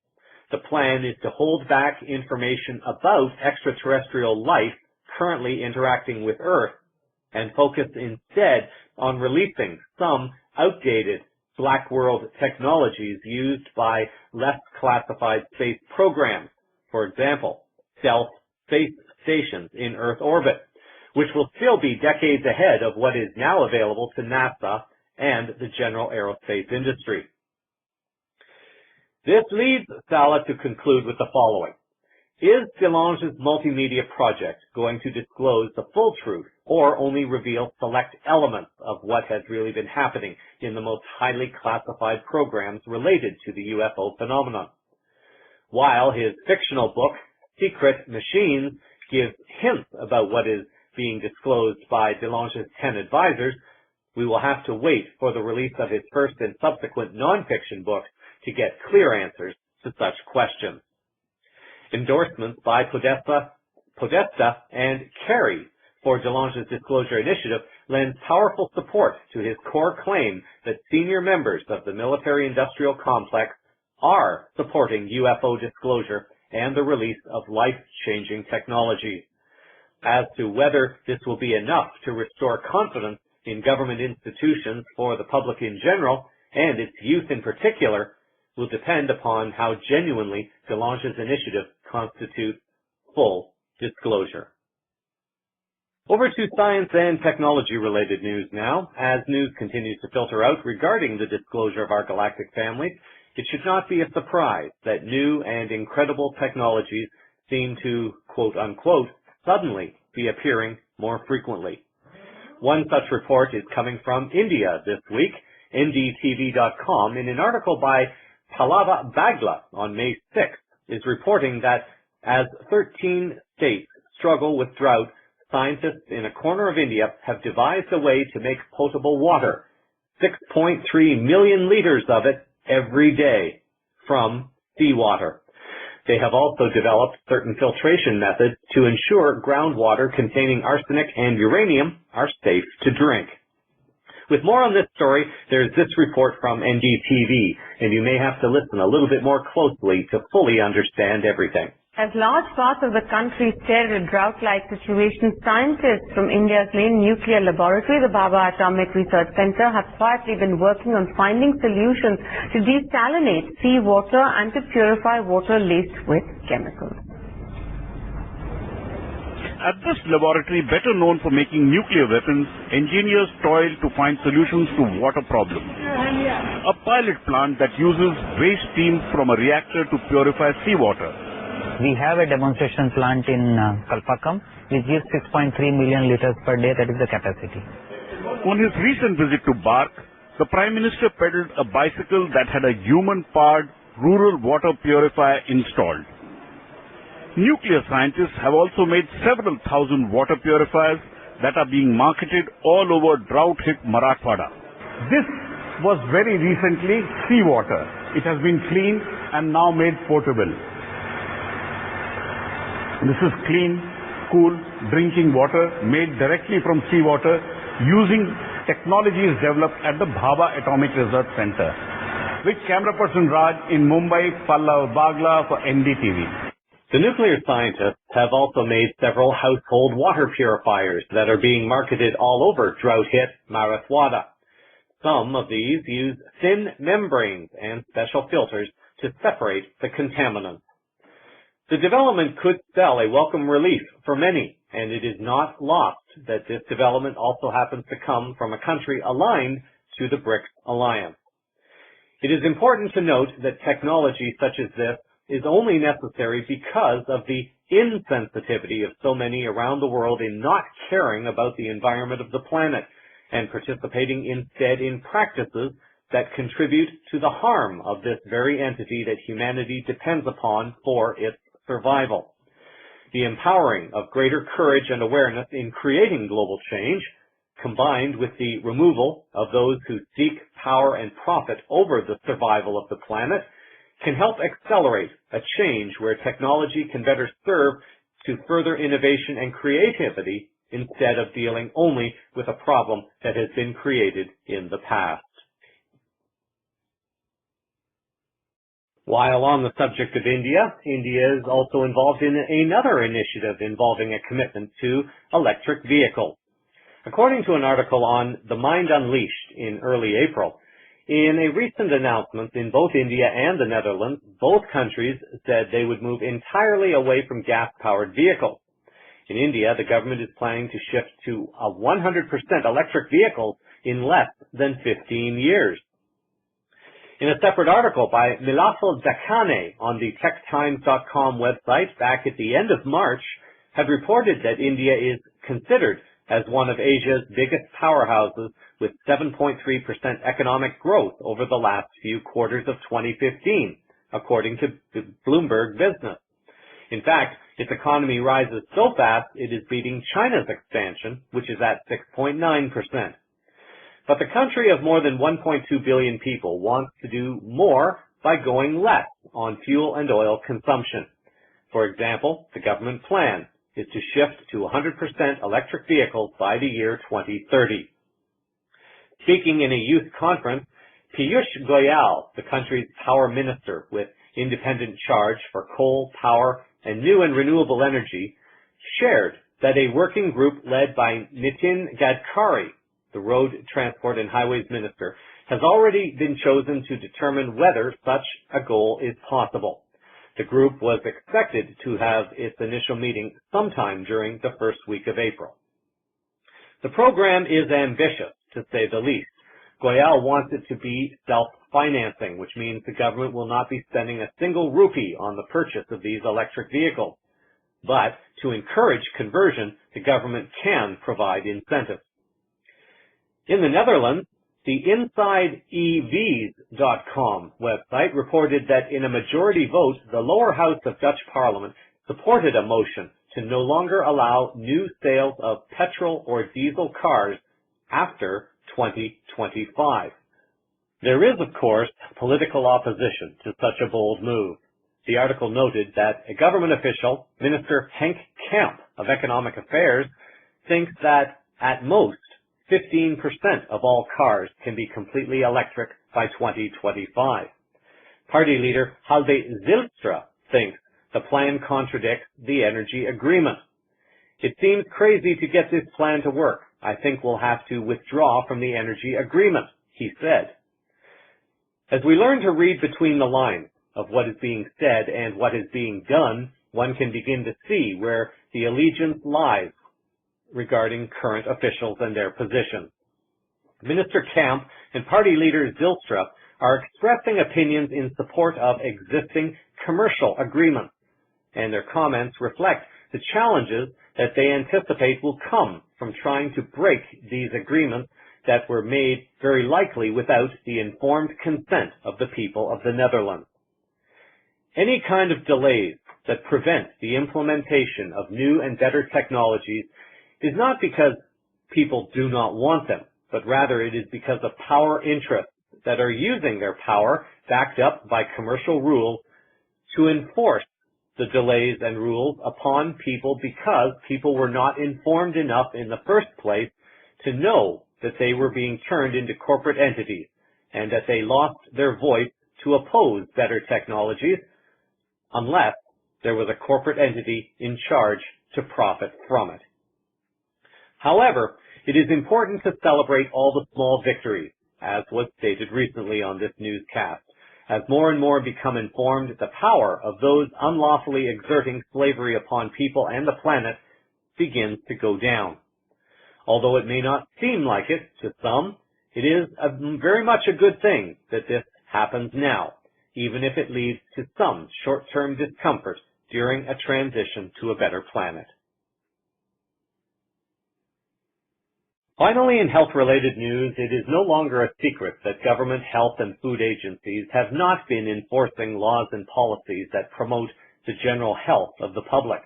The plan is to hold back information about extraterrestrial life currently interacting with Earth and focus instead on releasing some outdated black world technologies used by less classified space programs, for example, stealth space stations in Earth orbit, which will still be decades ahead of what is now available to NASA and the general aerospace industry. This leads Sala to conclude with the following. Is DeLange's multimedia project going to disclose the full truth or only reveal select elements of what has really been happening in the most highly classified programs related to the UFO phenomenon? While his fictional book, Secret Machines, gives hints about what is being disclosed by DeLange's 10 advisors, we will have to wait for the release of his first and subsequent nonfiction books to get clear answers to such questions. Endorsements by Podesta and Kerry for DeLange's disclosure initiative lends powerful support to his core claim that senior members of the military-industrial complex are supporting UFO disclosure and the release of life-changing technologies. As to whether this will be enough to restore confidence in government institutions for the public in general, and its youth in particular, will depend upon how genuinely DeLange's initiative constitutes full disclosure. Over to science and technology-related news now. As news continues to filter out regarding the disclosure of our galactic families, it should not be a surprise that new and incredible technologies seem to, quote-unquote, suddenly be appearing more frequently. One such report is coming from India this week. NDTV.com, in an article by Pallava Bagla on May 6th, is reporting that as 13 states struggle with drought, scientists in a corner of India have devised a way to make potable water, 6.3 million liters of it every day, from seawater. They have also developed certain filtration methods to ensure groundwater containing arsenic and uranium are safe to drink. With more on this story, there's this report from NDTV, and you may have to listen a little bit more closely to fully understand everything. As large parts of the country stare at a drought-like situation, scientists from India's main nuclear laboratory, the Bhabha Atomic Research Center, have quietly been working on finding solutions to desalinate seawater and to purify water laced with chemicals. At this laboratory, better known for making nuclear weapons, engineers toil to find solutions to water problems. A pilot plant that uses waste steam from a reactor to purify seawater. We have a demonstration plant in Kalpakam, which gives 6.3 million liters per day. That is the capacity. On his recent visit to Bark, the Prime Minister pedaled a bicycle that had a human-powered rural water purifier installed. Nuclear scientists have also made several thousand water purifiers that are being marketed all over drought-hit Marathwada. This was very recently seawater. It has been cleaned and now made portable. This is clean, cool drinking water made directly from seawater using technologies developed at the Bhabha Atomic Research Center. With camera person Raj in Mumbai, Pallav Bagla for NDTV. The nuclear scientists have also made several household water purifiers that are being marketed all over drought-hit Marathwada. Some of these use thin membranes and special filters to separate the contaminants. The development could spell a welcome relief for many, and it is not lost that this development also happens to come from a country aligned to the BRICS alliance. It is important to note that technology such as this is only necessary because of the insensitivity of so many around the world in not caring about the environment of the planet and participating instead in practices that contribute to the harm of this very entity that humanity depends upon for its survival. The empowering of greater courage and awareness in creating global change, combined with the removal of those who seek power and profit over the survival of the planet, can help accelerate a change where technology can better serve to further innovation and creativity instead of dealing only with a problem that has been created in the past. While on the subject of India, India is also involved in another initiative involving a commitment to electric vehicles. According to an article on The Mind Unleashed in early April, in a recent announcement in both India and the Netherlands, both countries said they would move entirely away from gas-powered vehicles. In India, the government is planning to shift to a 100% electric vehicles in less than 15 years. In a separate article by Milafal Dakane on the techtimes.com website back at the end of March, had reported that India is considered as one of Asia's biggest powerhouses with 7.3% economic growth over the last few quarters of 2015, according to Bloomberg Business. In fact, its economy rises so fast it is beating China's expansion, which is at 6.9%. But the country of more than 1.2 billion people wants to do more by going less on fuel and oil consumption. For example, the government plan is to shift to 100% electric vehicles by the year 2030. Speaking in a youth conference, Piyush Goyal, the country's power minister with independent charge for coal, power, and new and renewable energy, shared that a working group led by Nitin Gadkari, the Road Transport and Highways Minister, has already been chosen to determine whether such a goal is possible. The group was expected to have its initial meeting sometime during the first week of April. The program is ambitious, to say the least. Goyal wants it to be self-financing, which means the government will not be spending a single rupee on the purchase of these electric vehicles. But to encourage conversion, the government can provide incentives. In the Netherlands, the InsideEVs.com website reported that in a majority vote, the lower house of Dutch Parliament supported a motion to no longer allow new sales of petrol or diesel cars after 2025. There is, of course, political opposition to such a bold move. The article noted that a government official, Minister Henk Kamp of Economic Affairs, thinks that at most 15% of all cars can be completely electric by 2025. Party leader Halde Zylstra thinks The plan contradicts the energy agreement. It seems crazy to get this plan to work. I think we'll have to withdraw from the energy agreement, he said. As we learn to read between the lines of what is being said and what is being done, one can begin to see where the allegiance lies regarding current officials and their positions. Minister Kamp and party leader Zylstra are expressing opinions in support of existing commercial agreements, and their comments reflect the challenges that they anticipate will come from trying to break these agreements that were made very likely without the informed consent of the people of the Netherlands. Any kind of delays that prevent the implementation of new and better technologies is not because people do not want them, but rather it is because of power interests that are using their power, backed up by commercial rules, to enforce the delays and rules upon people because people were not informed enough in the first place to know that they were being turned into corporate entities and that they lost their voice to oppose better technologies unless there was a corporate entity in charge to profit from it. However, it is important to celebrate all the small victories, as was stated recently on this newscast, as more and more become informed the power of those unlawfully exerting slavery upon people and the planet begins to go down. Although it may not seem like it to some, it is very much a good thing that this happens now, even if it leads to some short-term discomfort during a transition to a better planet. Finally, in health-related news, it is no longer a secret that government health and food agencies have not been enforcing laws and policies that promote the general health of the public.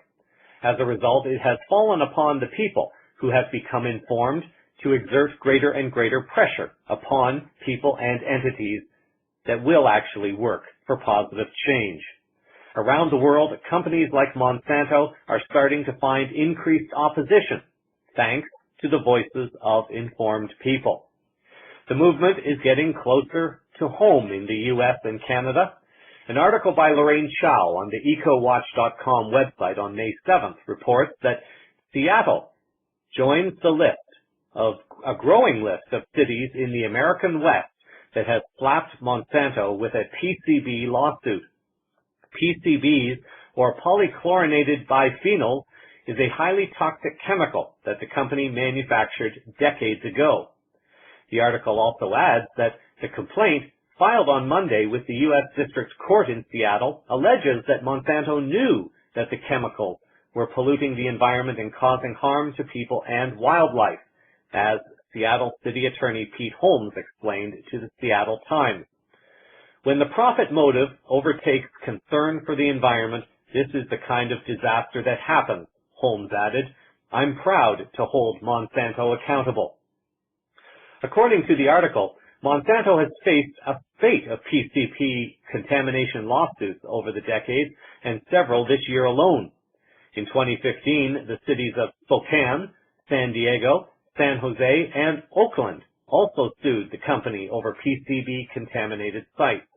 As a result, it has fallen upon the people who have become informed to exert greater and greater pressure upon people and entities that will actually work for positive change. Around the world, companies like Monsanto are starting to find increased opposition, thanks to the voices of informed people. The movement is getting closer to home in the U.S. and Canada. An article by Lorraine Chow on the ecowatch.com website on May 7th reports that Seattle joins the list of a growing list of cities in the American West that has slapped Monsanto with a PCB lawsuit. PCBs, or polychlorinated biphenyls, is a highly toxic chemical that the company manufactured decades ago. The article also adds that the complaint filed on Monday with the U.S. District Court in Seattle alleges that Monsanto knew that the chemicals were polluting the environment and causing harm to people and wildlife, as Seattle City Attorney Pete Holmes explained to the Seattle Times. When the profit motive overtakes concern for the environment, this is the kind of disaster that happens, Holmes added. I'm proud to hold Monsanto accountable. According to the article, Monsanto has faced a spate of PCB contamination lawsuits over the decades, and several this year alone. In 2015, the cities of Spokane, San Diego, San Jose, and Oakland also sued the company over PCB-contaminated sites.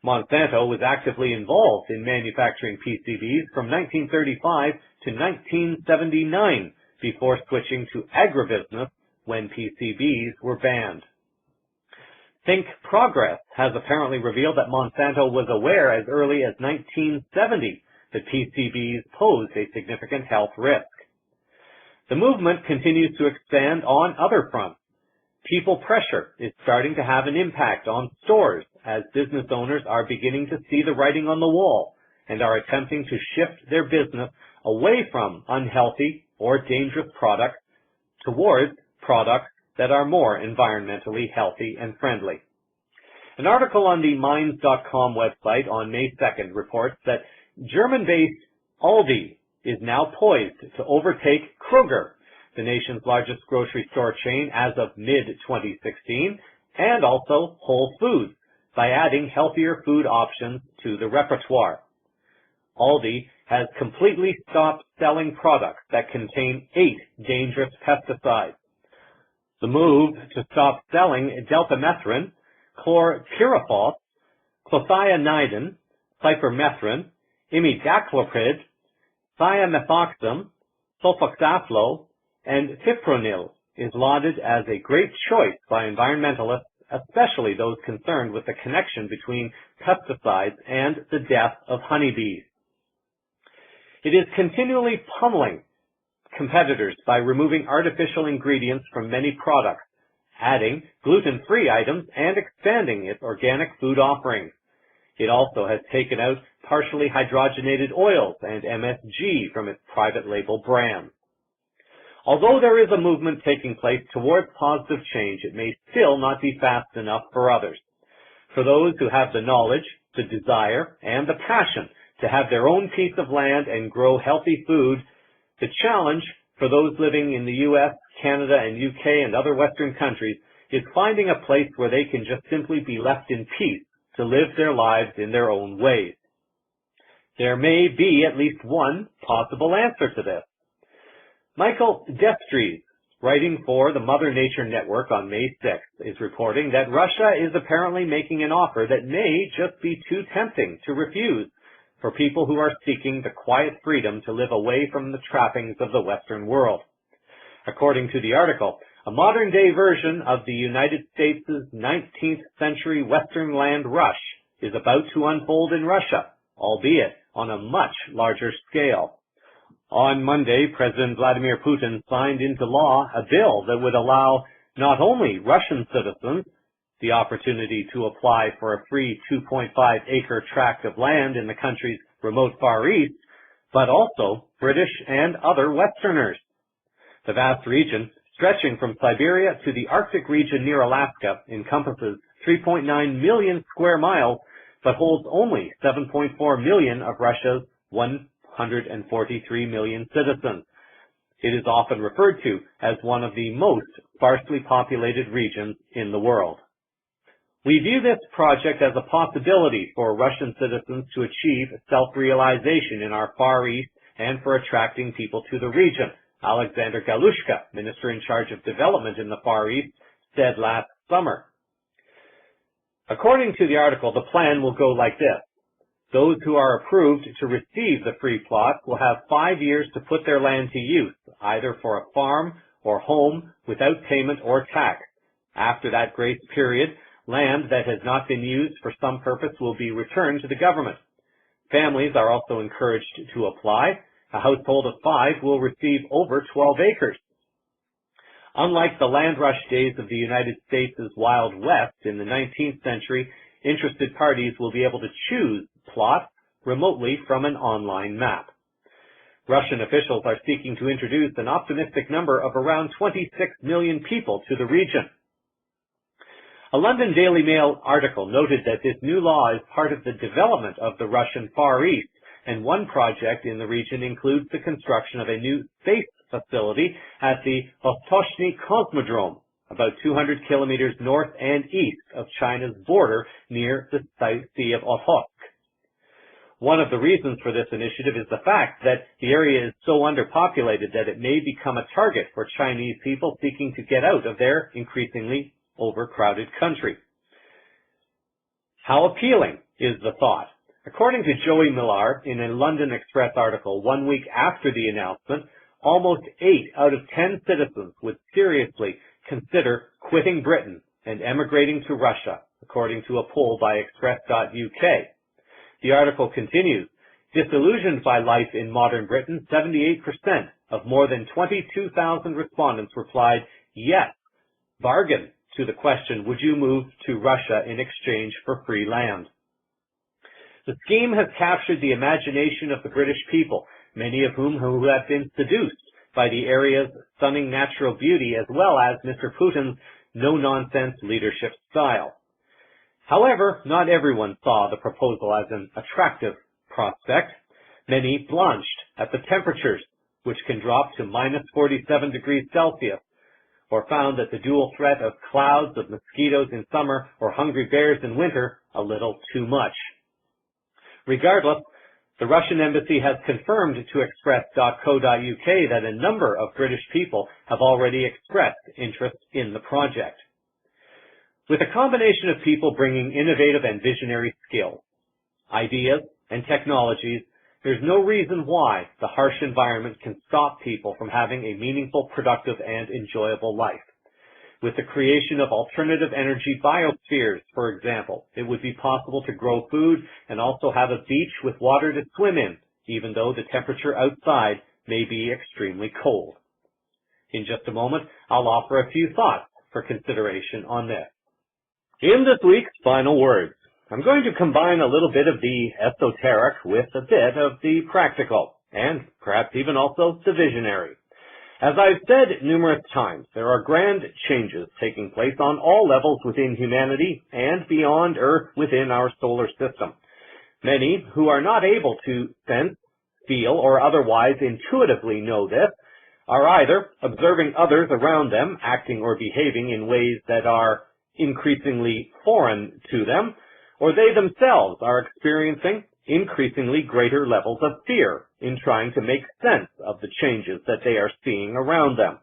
Monsanto was actively involved in manufacturing PCBs from 1935 to 1979 before switching to agribusiness when PCBs were banned. Think Progress has apparently revealed that Monsanto was aware as early as 1970 that PCBs posed a significant health risk. The movement continues to expand on other fronts. People pressure is starting to have an impact on stores as business owners are beginning to see the writing on the wall and are attempting to shift their business away from unhealthy or dangerous products towards products that are more environmentally healthy and friendly. An article on the Minds.com website on May 2nd reports that German-based Aldi is now poised to overtake Kroger, the nation's largest grocery store chain as of mid-2016, and also Whole Foods, by adding healthier food options to the repertoire. Aldi has completely stopped selling products that contain 8 dangerous pesticides. The move to stop selling deltamethrin, chlorpyrifos, clothianidin, cypermethrin, imidacloprid, thiamethoxam, sulfoxaflor, and fipronil is lauded as a great choice by environmentalists, especially those concerned with the connection between pesticides and the death of honeybees. It is continually pummeling competitors by removing artificial ingredients from many products, adding gluten-free items, and expanding its organic food offerings. It also has taken out partially hydrogenated oils and MSG from its private label brands. Although there is a movement taking place towards positive change, it may still not be fast enough for others. For those who have the knowledge, the desire, and the passion to have their own piece of land and grow healthy food, the challenge for those living in the US, Canada, and UK, and other Western countries is finding a place where they can just simply be left in peace to live their lives in their own ways. There may be at least one possible answer to this. Michael Destries, writing for the Mother Nature Network on May 6th, is reporting that Russia is apparently making an offer that may just be too tempting to refuse for people who are seeking the quiet freedom to live away from the trappings of the Western world. According to the article, a modern-day version of the United States' 19th century Western land rush is about to unfold in Russia, albeit on a much larger scale. On Monday, President Vladimir Putin signed into law a bill that would allow not only Russian citizens the opportunity to apply for a free 2.5-acre tract of land in the country's remote Far East, but also British and other Westerners. The vast region, stretching from Siberia to the Arctic region near Alaska, encompasses 3.9 million square miles, but holds only 7.4 million of Russia's 143 million citizens. It is often referred to as one of the most sparsely populated regions in the world. We view this project as a possibility for Russian citizens to achieve self-realization in our Far East and for attracting people to the region, Alexander Galushka, minister in charge of development in the Far East, said last summer. According to the article, the plan will go like this. Those who are approved to receive the free plot will have 5 years to put their land to use, either for a farm or home without payment or tax. After that grace period, land that has not been used for some purpose will be returned to the government. Families are also encouraged to apply. A household of 5 will receive over 12 acres. Unlike the land rush days of the United States' Wild West in the 19th century, interested parties will be able to choose plots remotely from an online map. Russian officials are seeking to introduce an optimistic number of around 26 million people to the region. A London Daily Mail article noted that this new law is part of the development of the Russian Far East, and one project in the region includes the construction of a new space facility at the Vostochny Cosmodrome, about 200 kilometers north and east of China's border near the Sea of Okhotsk. One of the reasons for this initiative is the fact that the area is so underpopulated that it may become a target for Chinese people seeking to get out of their increasingly overcrowded country. How appealing is the thought? According to Joey Millar in a London Express article 1 week after the announcement, almost 8 out of 10 citizens would seriously consider quitting Britain and emigrating to Russia, according to a poll by Express.uk. The article continues, disillusioned by life in modern Britain, 78% of more than 22,000 respondents replied, yes, bargain, to the question, would you move to Russia in exchange for free land? The scheme has captured the imagination of the British people, many of whom who have been seduced by the area's stunning natural beauty as well as Mr. Putin's no-nonsense leadership style. However, not everyone saw the proposal as an attractive prospect. Many blanched at the temperatures, which can drop to minus 47 degrees Celsius, or found that the dual threat of clouds of mosquitoes in summer or hungry bears in winter a little too much. Regardless, the Russian embassy has confirmed to Express.co.uk that a number of British people have already expressed interest in the project. With a combination of people bringing innovative and visionary skills, ideas, and technologies, there's no reason why the harsh environment can stop people from having a meaningful, productive, and enjoyable life. With the creation of alternative energy biospheres, for example, it would be possible to grow food and also have a beach with water to swim in, even though the temperature outside may be extremely cold. In just a moment, I'll offer a few thoughts for consideration on this. In this week's final words, I'm going to combine a little bit of the esoteric with a bit of the practical, and perhaps even also the visionary. As I've said numerous times, there are grand changes taking place on all levels within humanity and beyond Earth within our solar system. Many who are not able to sense, feel, or otherwise intuitively know this are either observing others around them acting or behaving in ways that are increasingly foreign to them, or they themselves are experiencing increasingly greater levels of fear in trying to make sense of the changes that they are seeing around them.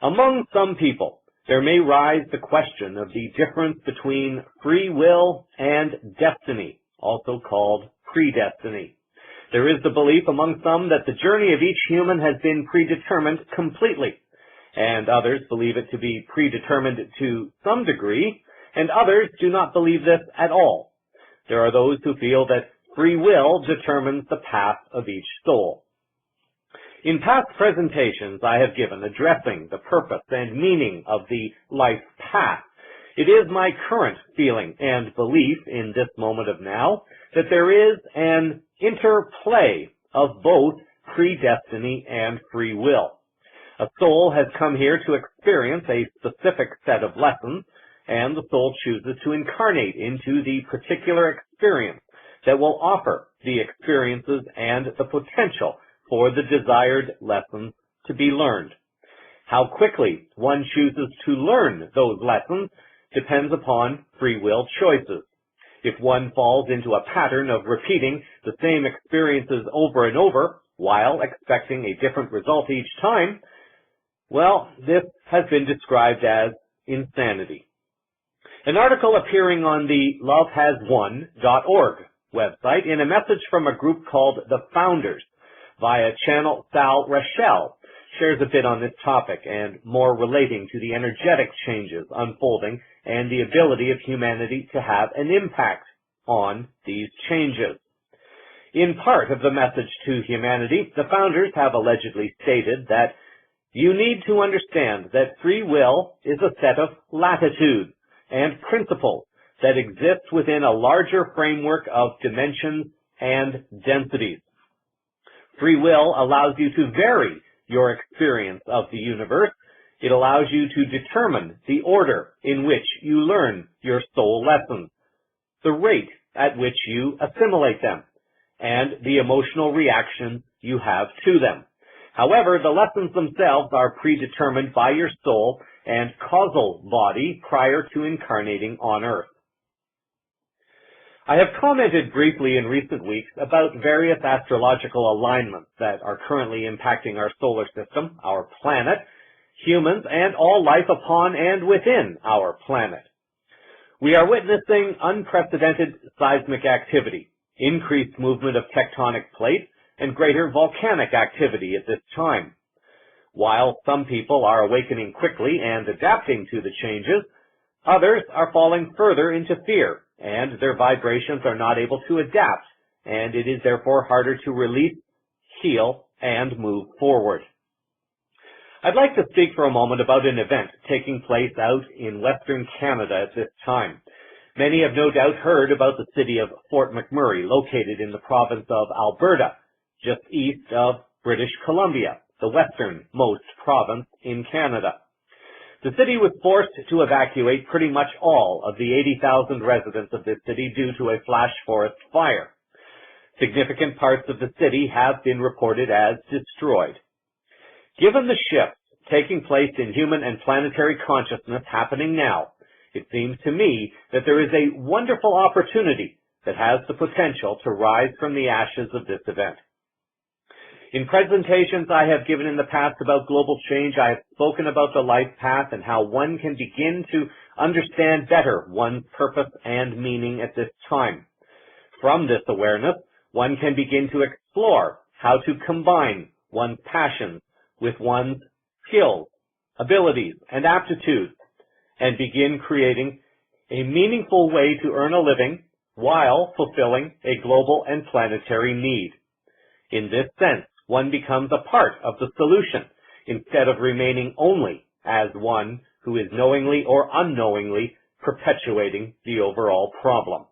Among some people, there may rise the question of the difference between free will and destiny, also called predestiny. There is the belief among some that the journey of each human has been predetermined completely, and others believe it to be predetermined to some degree, and others do not believe this at all. There are those who feel that free will determines the path of each soul. In past presentations I have given addressing the purpose and meaning of the life path, it is my current feeling and belief in this moment of now that there is an interplay of both predestiny and free will. A soul has come here to experience a specific set of lessons, and the soul chooses to incarnate into the particular experience that will offer the experiences and the potential for the desired lessons to be learned. How quickly one chooses to learn those lessons depends upon free will choices. If one falls into a pattern of repeating the same experiences over and over while expecting a different result each time, well, this has been described as insanity. An article appearing on the lovehaswon.org website in a message from a group called The Founders via channel Sal Rachel shares a bit on this topic and more relating to the energetic changes unfolding and the ability of humanity to have an impact on these changes. In part of the message to humanity, the founders have allegedly stated that you need to understand that free will is a set of latitudes and principles that exist within a larger framework of dimensions and densities. Free will allows you to vary your experience of the universe. It allows you to determine the order in which you learn your soul lessons, the rate at which you assimilate them, and the emotional reaction you have to them. However, the lessons themselves are predetermined by your soul and causal body prior to incarnating on Earth. I have commented briefly in recent weeks about various astrological alignments that are currently impacting our solar system, our planet, humans, and all life upon and within our planet. We are witnessing unprecedented seismic activity, increased movement of tectonic plates, and greater volcanic activity at this time. While some people are awakening quickly and adapting to the changes, others are falling further into fear, and their vibrations are not able to adapt, and it is therefore harder to release, heal, and move forward. I'd like to speak for a moment about an event taking place out in Western Canada at this time. Many have no doubt heard about the city of Fort McMurray, located in the province of Alberta, just east of British Columbia, the westernmost province in Canada. The city was forced to evacuate pretty much all of the 80,000 residents of this city due to a flash forest fire. Significant parts of the city have been reported as destroyed. Given the shifts taking place in human and planetary consciousness happening now, it seems to me that there is a wonderful opportunity that has the potential to rise from the ashes of this event. In presentations I have given in the past about global change, I have spoken about the life path and how one can begin to understand better one's purpose and meaning at this time. From this awareness, one can begin to explore how to combine one's passions with one's skills, abilities, and aptitudes, and begin creating a meaningful way to earn a living while fulfilling a global and planetary need. In this sense, one becomes a part of the solution instead of remaining only as one who is knowingly or unknowingly perpetuating the overall problem.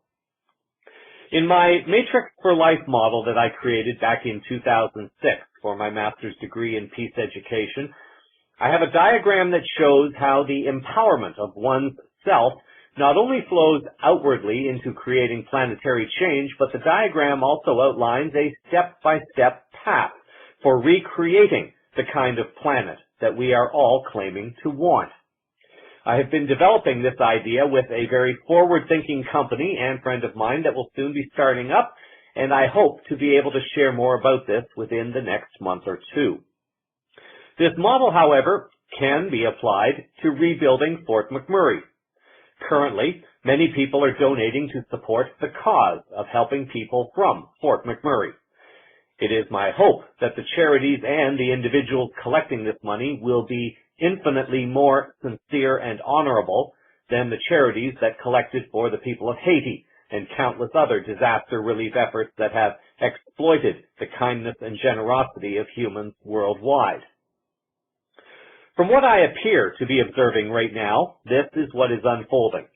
In my Matrix for Life model that I created back in 2006 for my master's degree in peace education, I have a diagram that shows how the empowerment of one's self not only flows outwardly into creating planetary change, but the diagram also outlines a step-by-step path for recreating the kind of planet that we are all claiming to want. I have been developing this idea with a very forward-thinking company and friend of mine that will soon be starting up, and I hope to be able to share more about this within the next month or two. This model, however, can be applied to rebuilding Fort McMurray. Currently, many people are donating to support the cause of helping people from Fort McMurray. It is my hope that the charities and the individuals collecting this money will be infinitely more sincere and honorable than the charities that collected for the people of Haiti and countless other disaster relief efforts that have exploited the kindness and generosity of humans worldwide. From what I appear to be observing right now, this is what is unfolding.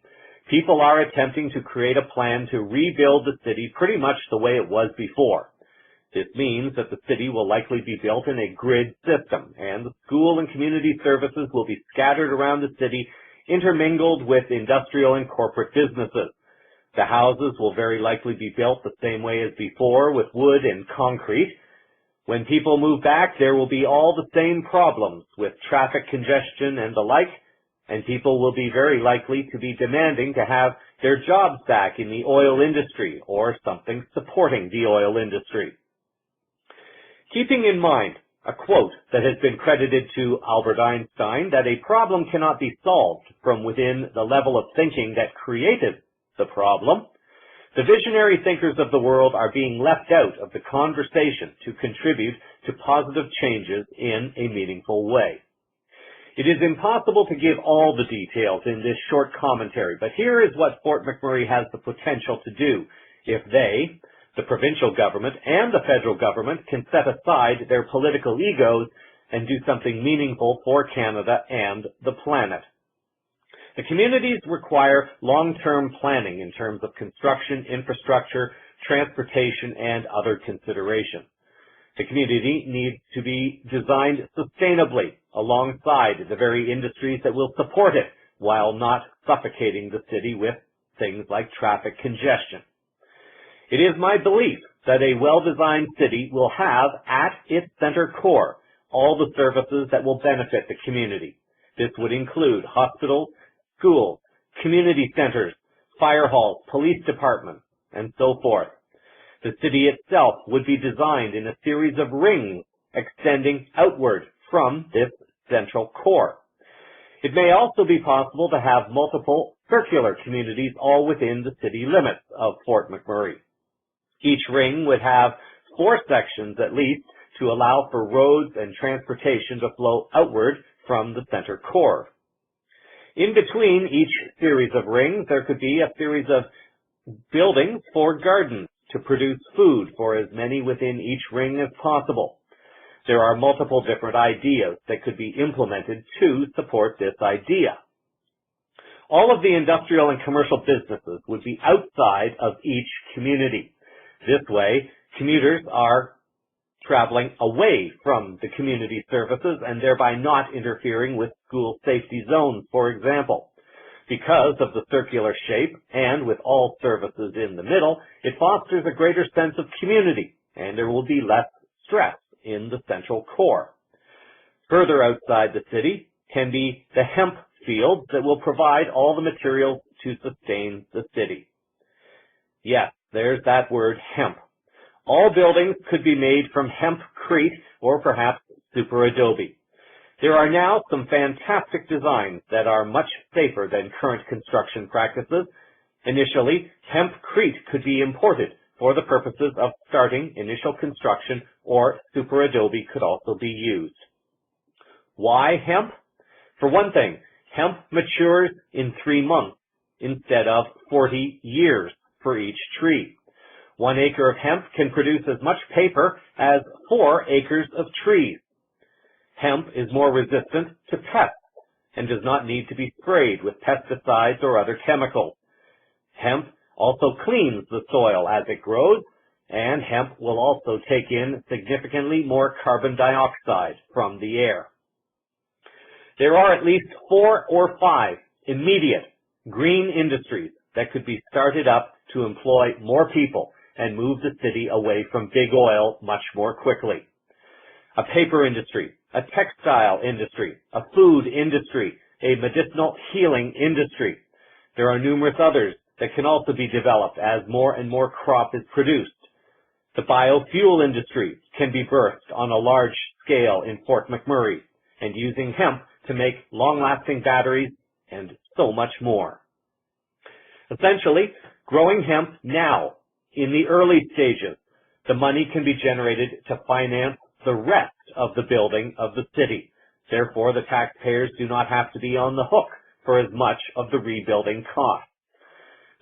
People are attempting to create a plan to rebuild the city pretty much the way it was before. This means that the city will likely be built in a grid system, and the school and community services will be scattered around the city, intermingled with industrial and corporate businesses. The houses will very likely be built the same way as before, with wood and concrete. When people move back, there will be all the same problems with traffic congestion and the like, and people will be very likely to be demanding to have their jobs back in the oil industry or something supporting the oil industry. Keeping in mind a quote that has been credited to Albert Einstein, that a problem cannot be solved from within the level of thinking that created the problem, the visionary thinkers of the world are being left out of the conversation to contribute to positive changes in a meaningful way. It is impossible to give all the details in this short commentary, but here is what Fort McMurray has the potential to do if they, the provincial government and the federal government, can set aside their political egos and do something meaningful for Canada and the planet. The communities require long-term planning in terms of construction, infrastructure, transportation, and other considerations. The community needs to be designed sustainably alongside the very industries that will support it, while not suffocating the city with things like traffic congestion. It is my belief that a well-designed city will have at its center core all the services that will benefit the community. This would include hospitals, schools, community centers, fire halls, police departments, and so forth. The city itself would be designed in a series of rings extending outward from this central core. It may also be possible to have multiple circular communities all within the city limits of Fort McMurray. Each ring would have 4 sections at least to allow for roads and transportation to flow outward from the center core. In between each series of rings, there could be a series of buildings for gardens to produce food for as many within each ring as possible. There are multiple different ideas that could be implemented to support this idea. All of the industrial and commercial businesses would be outside of each community. This way, commuters are traveling away from the community services and thereby not interfering with school safety zones, for example. Because of the circular shape and with all services in the middle, it fosters a greater sense of community and there will be less stress in the central core. Further outside the city can be the hemp fields that will provide all the materials to sustain the city. Yes, there's that word, hemp. All buildings could be made from hempcrete or perhaps super adobe. There are now some fantastic designs that are much safer than current construction practices. Initially, hempcrete could be imported for the purposes of starting initial construction, or super adobe could also be used. Why hemp? For one thing, hemp matures in 3 months instead of 40 years for each tree. 1 acre of hemp can produce as much paper as 4 acres of trees. Hemp is more resistant to pests and does not need to be sprayed with pesticides or other chemicals. Hemp also cleans the soil as it grows, and hemp will also take in significantly more carbon dioxide from the air. There are at least 4 or 5 immediate green industries that could be started up to employ more people and move the city away from big oil much more quickly. A paper industry, a textile industry, a food industry, a medicinal healing industry. There are numerous others that can also be developed as more and more crop is produced. The biofuel industry can be birthed on a large scale in Fort McMurray, and using hemp to make long-lasting batteries and so much more. Essentially, growing hemp now, in the early stages, the money can be generated to finance the rest of the building of the city. Therefore, the taxpayers do not have to be on the hook for as much of the rebuilding cost.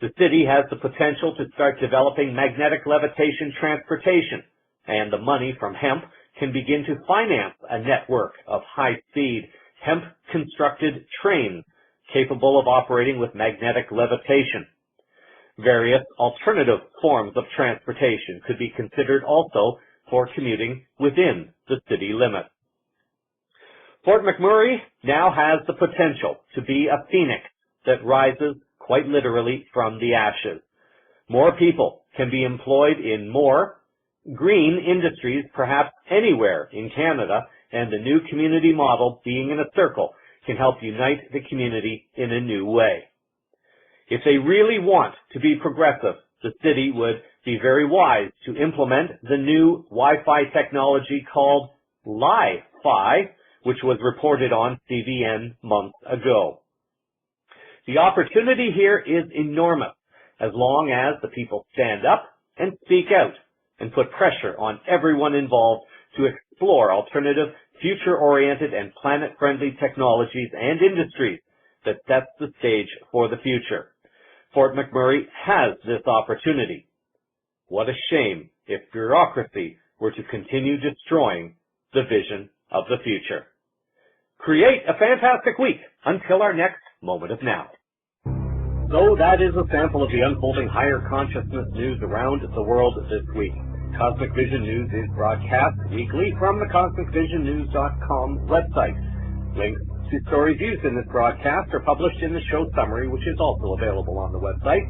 The city has the potential to start developing magnetic levitation transportation, and the money from hemp can begin to finance a network of high-speed, hemp-constructed trains capable of operating with magnetic levitation. Various alternative forms of transportation could be considered also for commuting within the city limits. Fort McMurray now has the potential to be a phoenix that rises quite literally from the ashes. More people can be employed in more green industries perhaps anywhere in Canada, and the new community model, being in a circle, can help unite the community in a new way. If they really want to be progressive, the city would be very wise to implement the new Wi-Fi technology called Li-Fi, which was reported on CVN months ago. The opportunity here is enormous, as long as the people stand up and speak out and put pressure on everyone involved to explore alternative, future-oriented and planet-friendly technologies and industries that sets the stage for the future. Fort McMurray has this opportunity. What a shame if bureaucracy were to continue destroying the vision of the future. Create a fantastic week until our next Moment of Now. So that is a sample of the unfolding higher consciousness news around the world this week. Cosmic Vision News is broadcast weekly from the CosmicVisionNews.com website. Links to stories used in this broadcast are published in the show summary, which is also available on the website.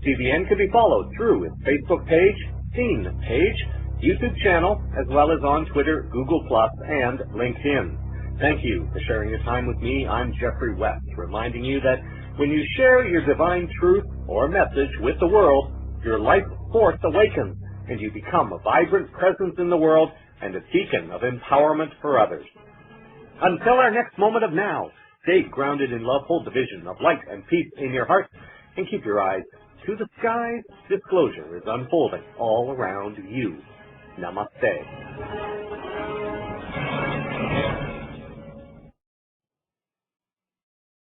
CVN can be followed through its Facebook page, Scene page, YouTube channel, as well as on Twitter, Google+, and LinkedIn. Thank you for sharing your time with me. I'm Jeffrey West, reminding you that when you share your divine truth or message with the world, your life force awakens, and you become a vibrant presence in the world and a beacon of empowerment for others. Until our next Moment of Now, stay grounded in love, hold the vision of light and peace in your heart, and keep your eyes to the skies. Disclosure is unfolding all around you. Namaste.